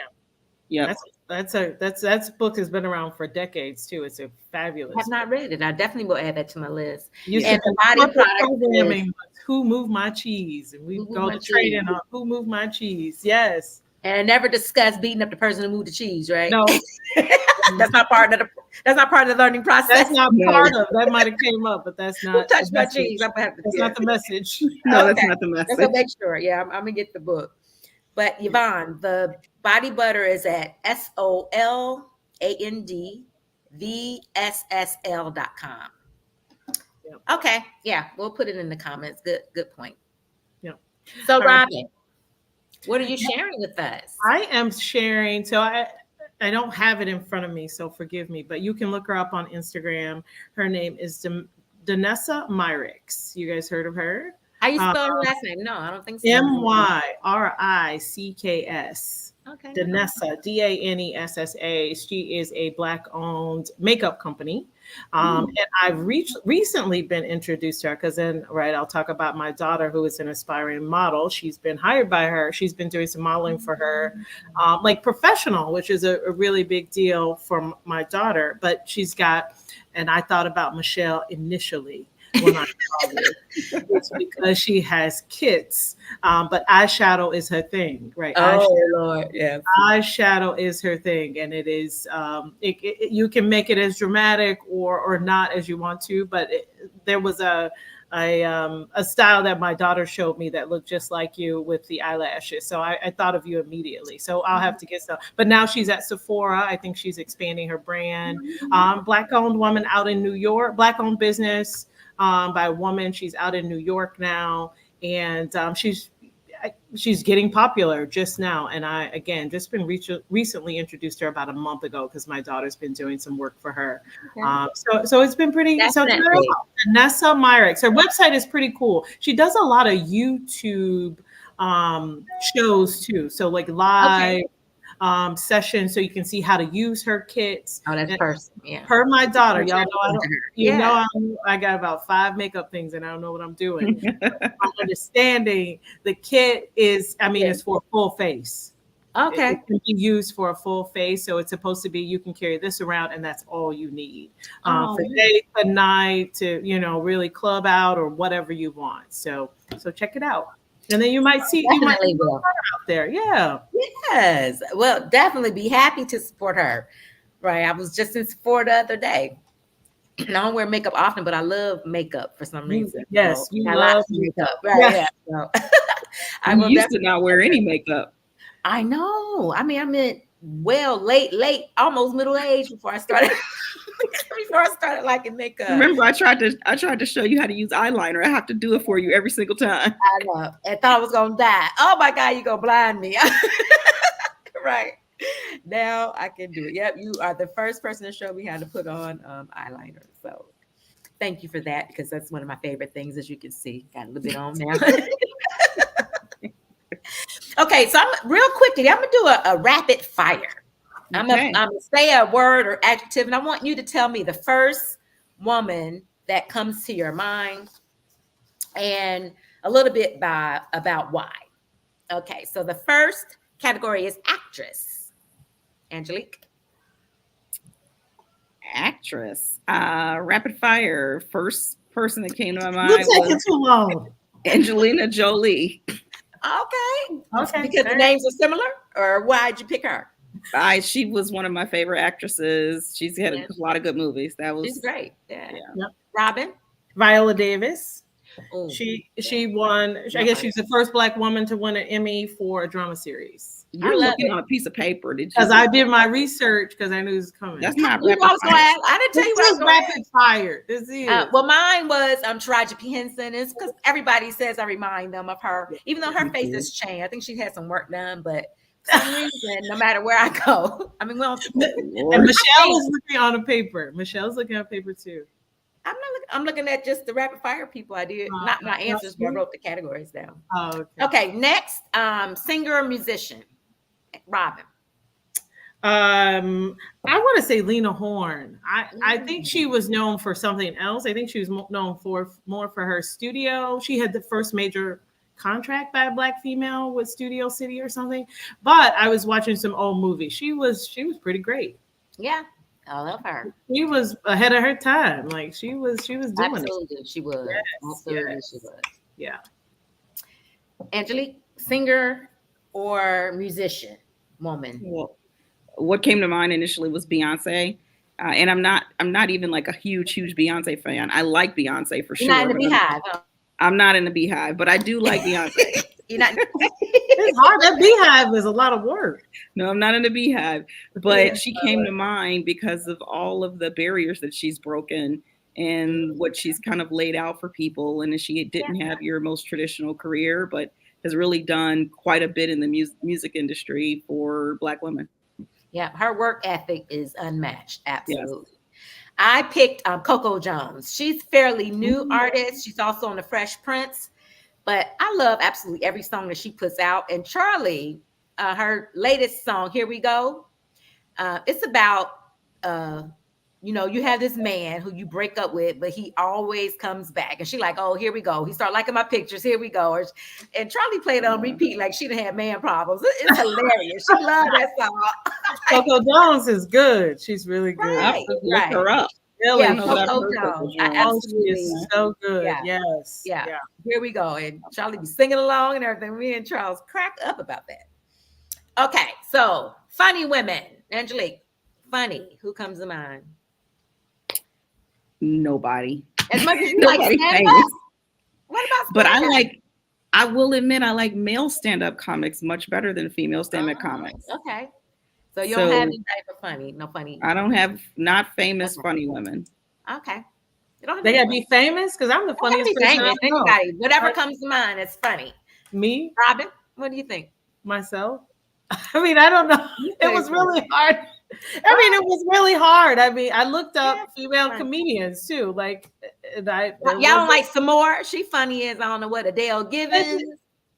Speaker 3: Yeah. That book has been around for decades too. It's a fabulous.
Speaker 1: I have not read it. I definitely will add that to my list.
Speaker 3: And the body programming. Who moved my cheese? And we go to trading on who moved my cheese. Yes.
Speaker 1: And I never discussed beating up the person who moved the cheese, right?
Speaker 3: No.
Speaker 1: That's not part of the learning process.
Speaker 3: That's not part of that. Might have came up, but that's not.
Speaker 1: Who touched my cheese?
Speaker 3: That's not the message.
Speaker 2: No, that's not the message.
Speaker 1: Let's make sure. Yeah, I'm gonna get the book. But Yvonne, the body butter is at SOLANDVSSL.com. Yep. Okay, yeah, we'll put it in the comments. Good point.
Speaker 3: Yeah.
Speaker 1: So Robin, what are you sharing with us?
Speaker 3: I am sharing. So I don't have it in front of me, so forgive me. But you can look her up on Instagram. Her name is Danessa Myricks. You guys heard of her?
Speaker 1: How you spell her last name? No, I don't think so.
Speaker 3: Myricks.
Speaker 1: Okay.
Speaker 3: Danessa, Danessa. She is a Black-owned makeup company. And I've recently been introduced to her because I'll talk about my daughter, who is an aspiring model. She's been hired by her. She's been doing some modeling for her, like professional, which is a really big deal for my daughter. But and I thought about Michelle initially when I saw it. It's because she has kids, but eyeshadow is her thing, right?
Speaker 1: Lord, yeah.
Speaker 3: Eyeshadow is her thing, and it is. You can make it as dramatic or not as you want to, but there was a style that my daughter showed me that looked just like you with the eyelashes. So I thought of you immediately. So I'll have to get stuff. But now she's at Sephora. I think she's expanding her brand. Black-owned woman out in New York. Black-owned business. By a woman. She's out in New York now, and she's getting popular just now. And I, again, just been recently introduced to her about a month ago because my daughter's been doing some work for her. Okay. So it's been pretty.
Speaker 1: Definitely.
Speaker 3: So Danessa Myricks, her website is pretty cool. She does a lot of YouTube shows too. So like live. Okay. Session, so you can see how to use her kits.
Speaker 1: Oh, that's person. Yeah.
Speaker 3: Per my daughter, y'all know I got about 5 makeup things, and I don't know what I'm doing. I'm understanding the kit is, it's for a full face.
Speaker 1: Okay.
Speaker 3: It can be used for a full face, so it's supposed to be you can carry this around, and that's all you need for day to night to really club out or whatever you want. So check it out. And then you might see her out there. Yeah.
Speaker 1: Yes. Well, definitely be happy to support her. Right. I was just in Sephora the other day. I don't wear makeup often, but I love makeup for some reason.
Speaker 3: Yes,
Speaker 1: you love makeup. Right. Yeah. So,
Speaker 2: I used to not wear any makeup.
Speaker 1: I know. I'm late, almost middle age before I started. Liking makeup.
Speaker 2: Remember, I tried to show you how to use eyeliner. I have to do it for you every single time.
Speaker 1: I know. I thought I was gonna die. Oh my God, you gonna blind me. Right. Now I can do it. Yep, you are the first person to show me how to put on eyeliner. So thank you for that, because that's one of my favorite things, as you can see. Got a little bit on now. Okay, so I'm gonna do a rapid fire. I'm gonna say a word or adjective, and I want you to tell me the first woman that comes to your mind and a little bit about why. Okay, so the first category is actress. Angelique?
Speaker 2: Actress. Rapid fire. First person that came to my mind
Speaker 3: was taking too long.
Speaker 2: Angelina Jolie.
Speaker 1: Okay. Because the names are similar, or why'd you pick her?
Speaker 2: She was one of my favorite actresses. She's had a lot of good movies.
Speaker 1: She's great. Yeah.
Speaker 3: Yep.
Speaker 1: Robin?
Speaker 3: Viola Davis.
Speaker 1: Ooh,
Speaker 3: She won. I guess she's the first Black woman to win an Emmy for a drama series.
Speaker 2: You're looking on a piece of paper, did you?
Speaker 3: Because I did my research because I knew it was coming.
Speaker 2: That's not
Speaker 1: rapid fire. I didn't tell you what I was
Speaker 3: rapid fire. This is.
Speaker 1: Well, mine was Taraji P. Henson. It's because everybody says I remind them of her, even though her face has changed. I think she had some work done, but for some reason, no matter where I go, I mean, well,
Speaker 3: and Michelle is looking on a paper. Michelle's looking on paper too.
Speaker 1: I'm looking at just the rapid fire people. I did not my answers, but I wrote the categories down.
Speaker 3: Oh,
Speaker 1: okay. Next, singer or musician, Robin.
Speaker 3: I want to say Lena Horne. I think she was known for something else. I think she was known for more for her studio. She had the first major contract by a Black female with Studio City or something. But I was watching some old movies. She was pretty great.
Speaker 1: Yeah. I love her.
Speaker 3: She was ahead of her time. Like she was doing
Speaker 1: Absolutely,
Speaker 3: it.
Speaker 1: She was.
Speaker 3: Yes,
Speaker 1: Absolutely, she was.
Speaker 3: Yeah.
Speaker 1: Angelique, singer or musician, woman?
Speaker 2: Well, what came to mind initially was Beyonce. And I'm not even like a huge Beyonce fan. I like Beyonce for sure.
Speaker 1: You're not in the Beehive.
Speaker 2: I'm not in the Beehive, but I do like Beyonce.
Speaker 1: You're not.
Speaker 3: It's hard. That Beehive is a lot of work.
Speaker 2: No, I'm not in the Beehive, but she came to mind because of all of the barriers that she's broken and what she's kind of laid out for people. And she didn't have your most traditional career, but has really done quite a bit in the music industry for Black women.
Speaker 1: Yeah, her work ethic is unmatched. Absolutely. Yes. I picked Coco Jones. She's fairly new artist. She's also on the Fresh Prince. But I love absolutely every song that she puts out. And Charlie, her latest song, Here We Go, it's about, you have this man who you break up with, but he always comes back. And she's like, oh, here we go. He started liking my pictures. Here we go. And Charlie played it on repeat like she didn't have man problems. It's hilarious. She loved that song.
Speaker 3: Coco Jones is good. She's really good.
Speaker 1: Right.
Speaker 2: Look her up.
Speaker 3: Really?
Speaker 1: Yeah, Coco Jones.
Speaker 3: Absolutely is so good.
Speaker 1: Yeah.
Speaker 3: Yes.
Speaker 1: Yeah. Here we go. And Charlie be singing along and everything. Me and Charles crack up about that. Okay. So funny women. Angelique, funny. Who comes to mind?
Speaker 2: Nobody.
Speaker 1: As much as you like stand-up? What about
Speaker 2: stand-up? But I will admit I like male stand-up comics much better than female stand-up comics.
Speaker 1: Okay. So you don't have any type of funny, no funny.
Speaker 2: I don't have not famous funny women.
Speaker 1: Okay.
Speaker 3: They gotta be famous because I'm the funniest person I know.
Speaker 1: Anybody, whatever comes to mind is funny.
Speaker 3: Me?
Speaker 1: Robin, what do you think?
Speaker 3: Myself? I mean, I don't know. It was really hard. It was really hard. I mean, I looked up female comedians too. Like, y'all
Speaker 1: don't like some more? She funny as I don't know what, Adele Givens.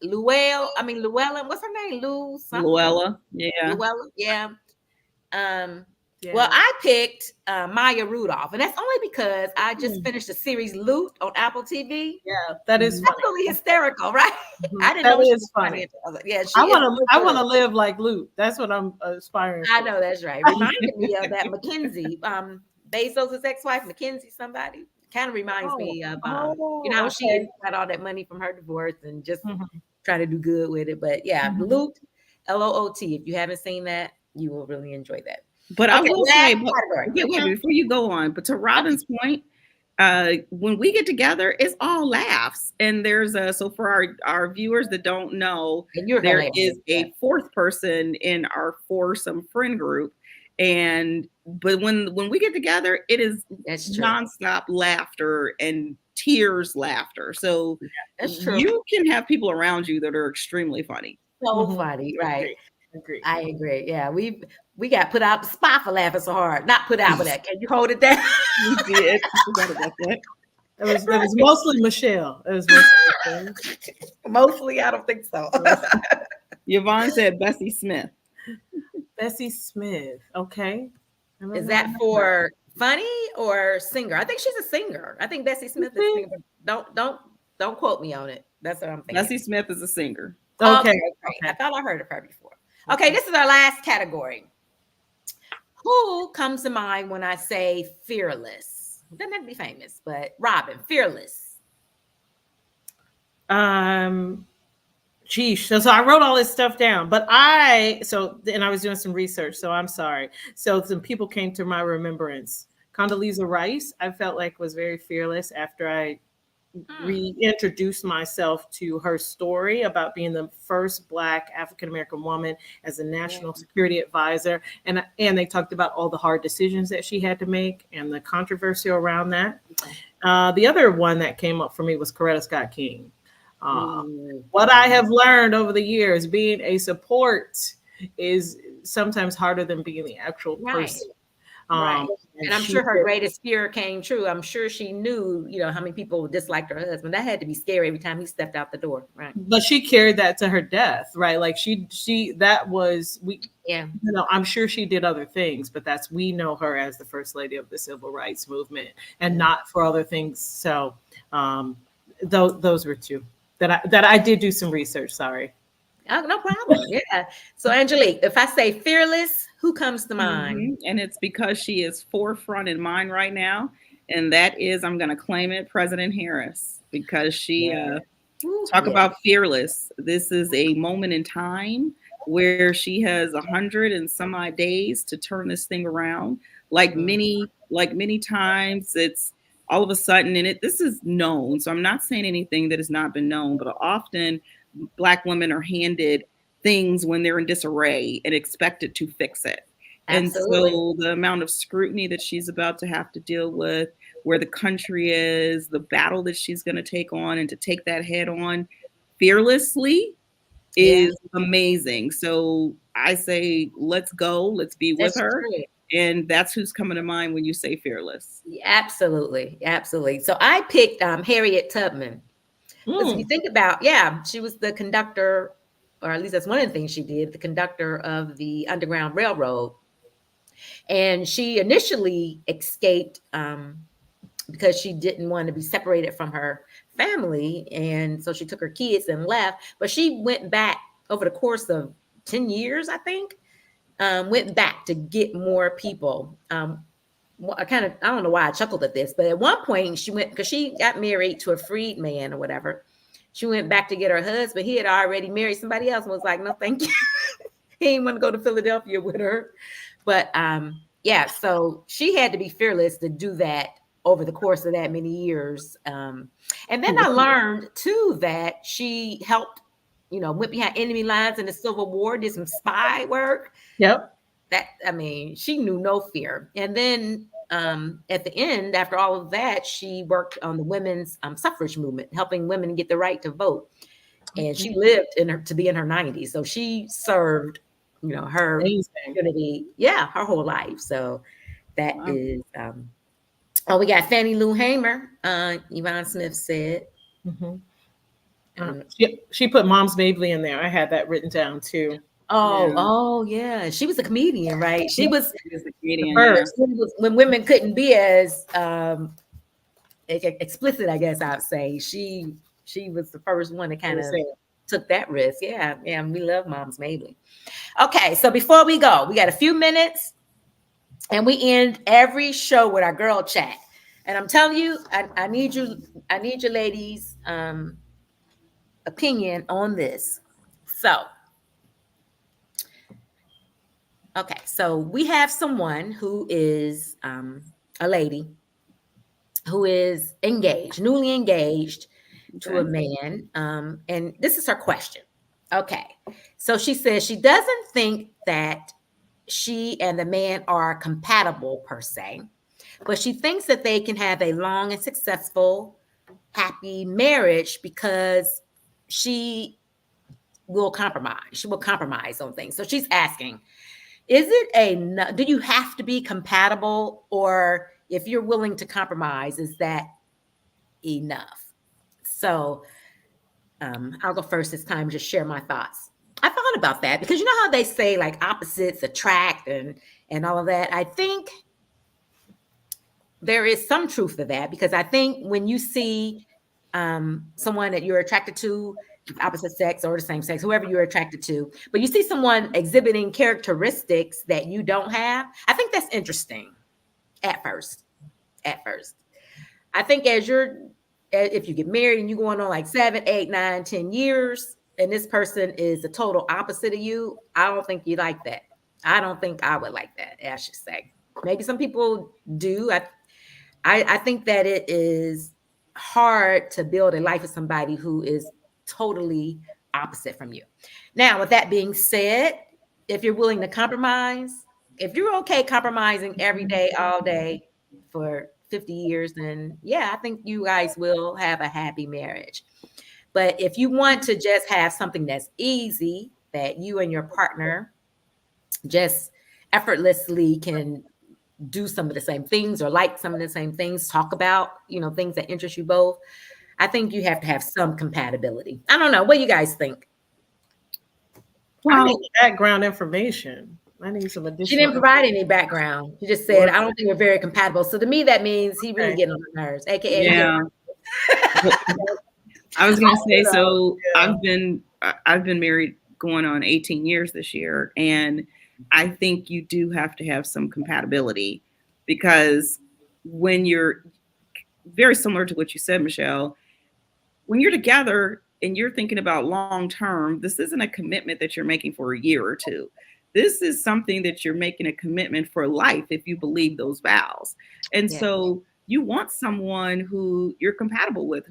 Speaker 1: Llewellyn, what's her name?
Speaker 2: Luella, yeah.
Speaker 1: Luella, yeah. Well, I picked Maya Rudolph, and that's only because I just finished the series Loot on Apple TV.
Speaker 3: Yeah, that is
Speaker 1: absolutely hysterical, right?
Speaker 3: I didn't know she was funny.
Speaker 1: Yeah,
Speaker 3: I want to live like Loot. That's what I'm aspiring for.
Speaker 1: I know that's right. Reminded me of that Mackenzie, Bezos' ex-wife, Mackenzie, somebody. Kind of reminds me of she got all that money from her divorce and just try to do good with it. But yeah, Loot, Loot. If you haven't seen that, you will really enjoy that.
Speaker 2: But I will say, before you go on, but to Robin's point, when we get together, it's all laughs. And there's so for our viewers that don't know, there is a fourth person in our foursome friend group. But when we get together, it is nonstop laughter and tears laughter. So
Speaker 1: that's true.
Speaker 2: You can have people around you that are extremely funny.
Speaker 1: So funny, right? I agree. Yeah, we got put out the spot for laughing so hard. Not put out with that. Can you hold it down?
Speaker 2: We did. Forgot about that.
Speaker 3: It was mostly Michelle. It was
Speaker 1: mostly. I don't think so.
Speaker 2: Yvonne said Bessie Smith.
Speaker 3: Bessie Smith. Okay.
Speaker 1: Is that for funny or singer? I think she's a singer. I think Bessie Smith is a singer. Don't quote me on it. That's what I'm thinking.
Speaker 2: Bessie Smith is a singer.
Speaker 3: Okay.
Speaker 1: I thought I heard of her before. Okay, this is our last category. Who comes to mind when I say fearless? Doesn't have to be famous, but Robin, fearless.
Speaker 3: Geez, so I wrote all this stuff down, and I was doing some research, so I'm sorry. So some people came to my remembrance. Condoleezza Rice, I felt like was very fearless after I reintroduced myself to her story about being the first Black African American woman as a national security advisor, and they talked about all the hard decisions that she had to make and the controversy around that. The other one that came up for me was Coretta Scott King. What I have learned over the years, being a support is sometimes harder than being the actual person.
Speaker 1: Right. And I'm sure her greatest fear came true. I'm sure she knew, how many people disliked her husband. That had to be scary every time he stepped out the door. Right.
Speaker 3: But she carried that to her death, right? Like I'm sure she did other things, but we know her as the first lady of the civil rights movement and not for other things. So those were two that I did do some research. Sorry.
Speaker 1: Oh, no problem. Yeah. So Angelique, if I say fearless, who comes to mind?
Speaker 2: And it's because she is forefront in mind right now. And that is, I'm going to claim it, President Harris, because she talk about fearless. This is a moment in time where she has 100 and some odd days to turn this thing around. Like many times, it's all of a sudden, and this is known. So I'm not saying anything that has not been known, but often Black women are handed things when they're in disarray and expected to fix it. Absolutely. And so the amount of scrutiny that she's about to have to deal with, where the country is, the battle that she's going to take on, and to take that head on fearlessly is amazing. So I say, let's go. Let's be with her. True. And that's who's coming to mind when you say fearless.
Speaker 1: Absolutely. Absolutely. So I picked Harriet Tubman. Because if you think about, she was the conductor, or at least that's one of the things she did, the conductor of the Underground Railroad. And she initially escaped because she didn't want to be separated from her family. And so she took her kids and left. But she went back over the course of 10 years, I think, went back to get more people. I don't know why I chuckled at this, but at one point she went, because she got married to a freed man or whatever. She went back to get her husband. He had already married somebody else and was like, no, thank you. He didn't want to go to Philadelphia with her. But so she had to be fearless to do that over the course of that many years. And then I learned too that she helped, went behind enemy lines in the Civil War, did some spy work.
Speaker 3: Yep.
Speaker 1: She knew no fear. And then at the end, after all of that, she worked on the women's suffrage movement, helping women get the right to vote. And she lived to be in her 90s. So she served, her community, her whole life. So that is, we got Fannie Lou Hamer, Yvonne Smith said.
Speaker 3: She put Mom's Mabley in there. I had that written down too.
Speaker 1: Yeah. She was a comedian, right? She was
Speaker 2: a comedian.
Speaker 1: First, when women couldn't be as explicit, I guess I'd say. She was the first one that kind of took that risk. Yeah, we love Mom's Mabley. Okay, so before we go, we got a few minutes, and we end every show with our girl chat. And I'm telling you, I need your ladies' opinion on this. So we have someone who is a lady who is engaged, newly engaged to a man. And this is her question. Okay. So she says she doesn't think that she and the man are compatible per se, but she thinks that they can have a long and successful, happy marriage because she will compromise. She will compromise on things. So she's asking, do you have to be compatible, or if you're willing to compromise, is that enough? So I'll go first this time, just share my thoughts. I thought about that because you know how they say like opposites attract and all of that. I think there is some truth to that, because I think when you see someone that you're attracted to, opposite sex or the same sex, whoever you're attracted to, but you see someone exhibiting characteristics that you don't have, I think that's interesting at first. I think if you get married and you're going on like 7, 8, 9, 10 years, and this person is the total opposite of you, I don't think you like that. I don't think I would like that, I should say. Maybe some people do. I think that it is hard to build a life with somebody who is totally opposite from you. Now, with that being said, if you're willing to compromise, if you're okay compromising every day, all day for 50 years, then yeah, I think you guys will have a happy marriage. But if you want to just have something that's easy, that you and your partner just effortlessly can do some of the same things or like some of the same things, talk about, things that interest you both, I think you have to have some compatibility. I don't know. What do you guys think?
Speaker 3: I need background information. I need some additional.
Speaker 1: She didn't provide any background. She just said, I don't think we're very compatible. So to me, that means he really getting on my nerves, aka.
Speaker 2: Yeah. I was gonna say, so yeah. I've been married going on 18 years this year, and I think you do have to have some compatibility, because when you're very similar to what you said, Michelle, when you're together and you're thinking about long term, this isn't a commitment that you're making for a year or two. This is something that you're making a commitment for life if you believe those vows. And so you want someone who you're compatible with,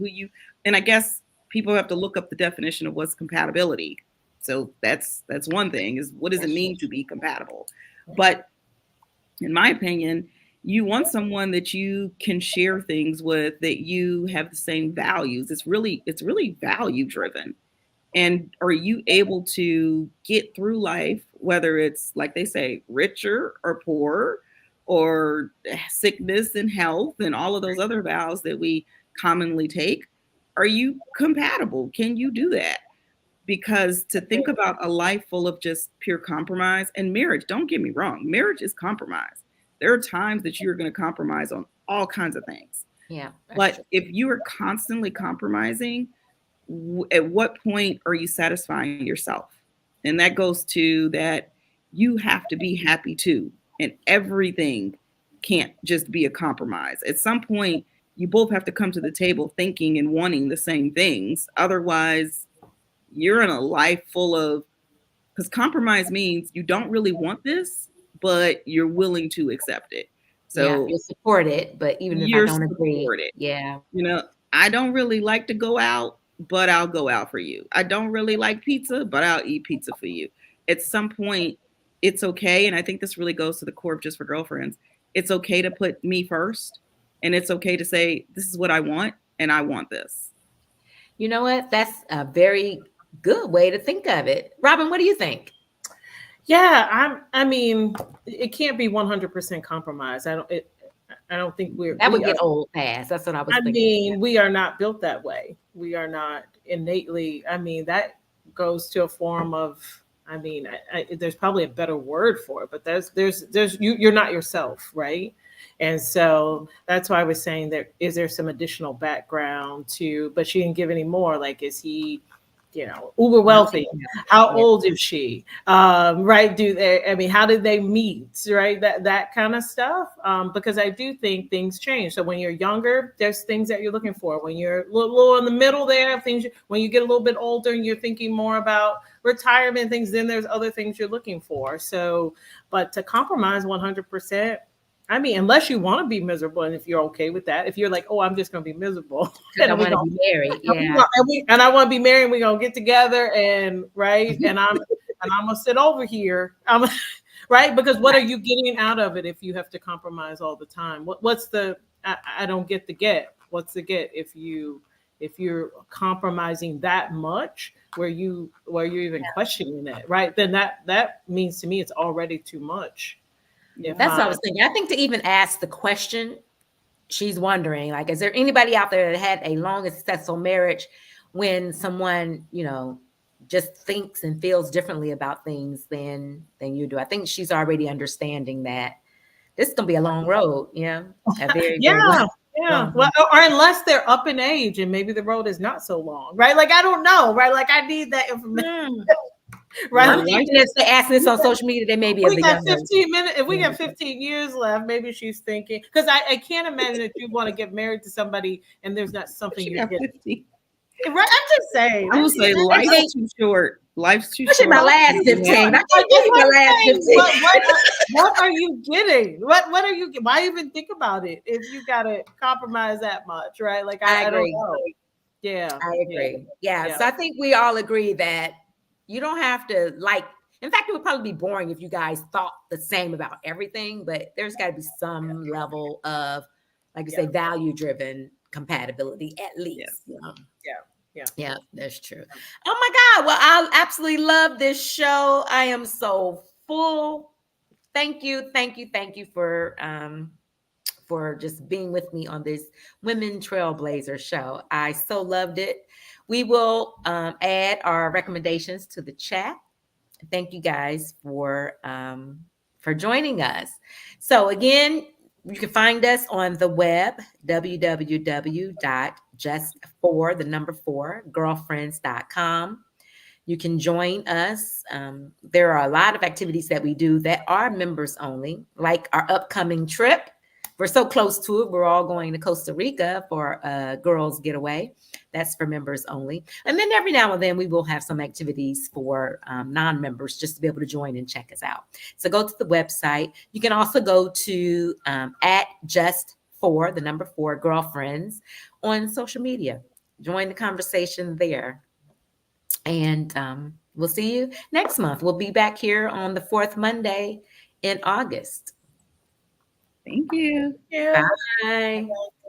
Speaker 2: and I guess people have to look up the definition of what's compatibility. So that's one thing, is what does it mean to be compatible? But in my opinion, you want someone that you can share things with, that you have the same values. It's really value driven. And are you able to get through life, whether it's, like they say, richer or poorer, or sickness and health and all of those other vows that we commonly take? Are you compatible? Can you do that? Because to think about a life full of just pure compromise, and marriage, don't get me wrong, marriage is compromise. There are times that you're going to compromise on all kinds of things.
Speaker 1: Yeah.
Speaker 2: But if you are constantly compromising, at what point are you satisfying yourself? And that goes to that you have to be happy too. And everything can't just be a compromise. At some point, you both have to come to the table thinking and wanting the same things. Otherwise, you're in a life full of, because compromise means you don't really want this, but you're willing to accept it. So
Speaker 1: you support it, but even if I don't agree,
Speaker 2: I don't really like to go out, but I'll go out for you. I don't really like pizza, but I'll eat pizza for you. At some point, it's okay. And I think this really goes to the core of Just for Girlfriends. It's okay to put me first. And it's okay to say, this is what I want, and I want this.
Speaker 1: You know what? That's a very good way to think of it. Robin, what do you think?
Speaker 3: Yeah, I mean, it can't be 100% compromise. I don't think
Speaker 1: that would get old fast. That's what I was thinking.
Speaker 3: Mean, we are not built that way. We are not innately. I mean, that goes to a form of, there's probably a better word for it, but there's you're not yourself, right? And so that's why I was saying is there some additional background to, but she didn't give any more. Like, is he, uber wealthy? How old is she? Right? How did they meet? Right? That kind of stuff. Because I do think things change. So when you're younger, there's things that you're looking for. When you're a little in the middle there, when you get a little bit older and you're thinking more about retirement things, then there's other things you're looking for. So, but to compromise 100%, unless you want to be miserable, and if you're okay with that, if you're like, oh, I'm just going to be miserable,
Speaker 1: and I want to be married,
Speaker 3: and I want to be married, and we're going to get together, and right, and I'm going to sit over here, right? Because what are you getting out of it if you have to compromise all the time? What's the? I don't get the get. What's the get if you're compromising that much, where you're even questioning it, right? Then that means to me it's already too much.
Speaker 1: That's what I was thinking. I think to even ask the question, she's wondering, like, is there anybody out there that had a long and successful marriage when someone, just thinks and feels differently about things than you do? I think she's already understanding that this is going to be a long road. Very long.
Speaker 3: Well, or unless they're up in age and maybe the road is not so long, right? Like, I don't know, right? Like, I need that information. Right.
Speaker 1: If they ask this on social media, they may be.
Speaker 3: We got 15 minutes. If we got 15 years left, maybe she's thinking, because I can't imagine that you want to get married to somebody and there's not something you're getting. Right? I'm just saying.
Speaker 2: I will say life's too short. Life's too
Speaker 1: Especially
Speaker 2: short.
Speaker 1: my last 15. I can't give you my last 15.
Speaker 3: What are you getting? What are you? Why even think about it if you gotta compromise that much, right? Like I don't know. Yeah,
Speaker 1: I agree. Yeah. So I think we all agree that you don't have to like. In fact, it would probably be boring if you guys thought the same about everything. But there's got to be some level of, like you say, value-driven compatibility at least. Yeah, that's true. Oh my God. Well, I absolutely love this show. I am so full. Thank you for just being with me on this Women Trailblazer show. I so loved it. We will add our recommendations to the chat. Thank you guys for joining us. So again, you can find us on the web, www.just4girlfriends.com. You can join us. There are a lot of activities that we do that are members only, like our upcoming trip. We're so close to it. We're all going to Costa Rica for a girls' getaway. That's for members only. And then every now and then we will have some activities for non-members just to be able to join and check us out. So go to the website. You can also go to at just4 girlfriends on social media. Join the conversation there. And we'll see you next month. We'll be back here on the 4th Monday in August.
Speaker 2: Thank you.
Speaker 1: Bye.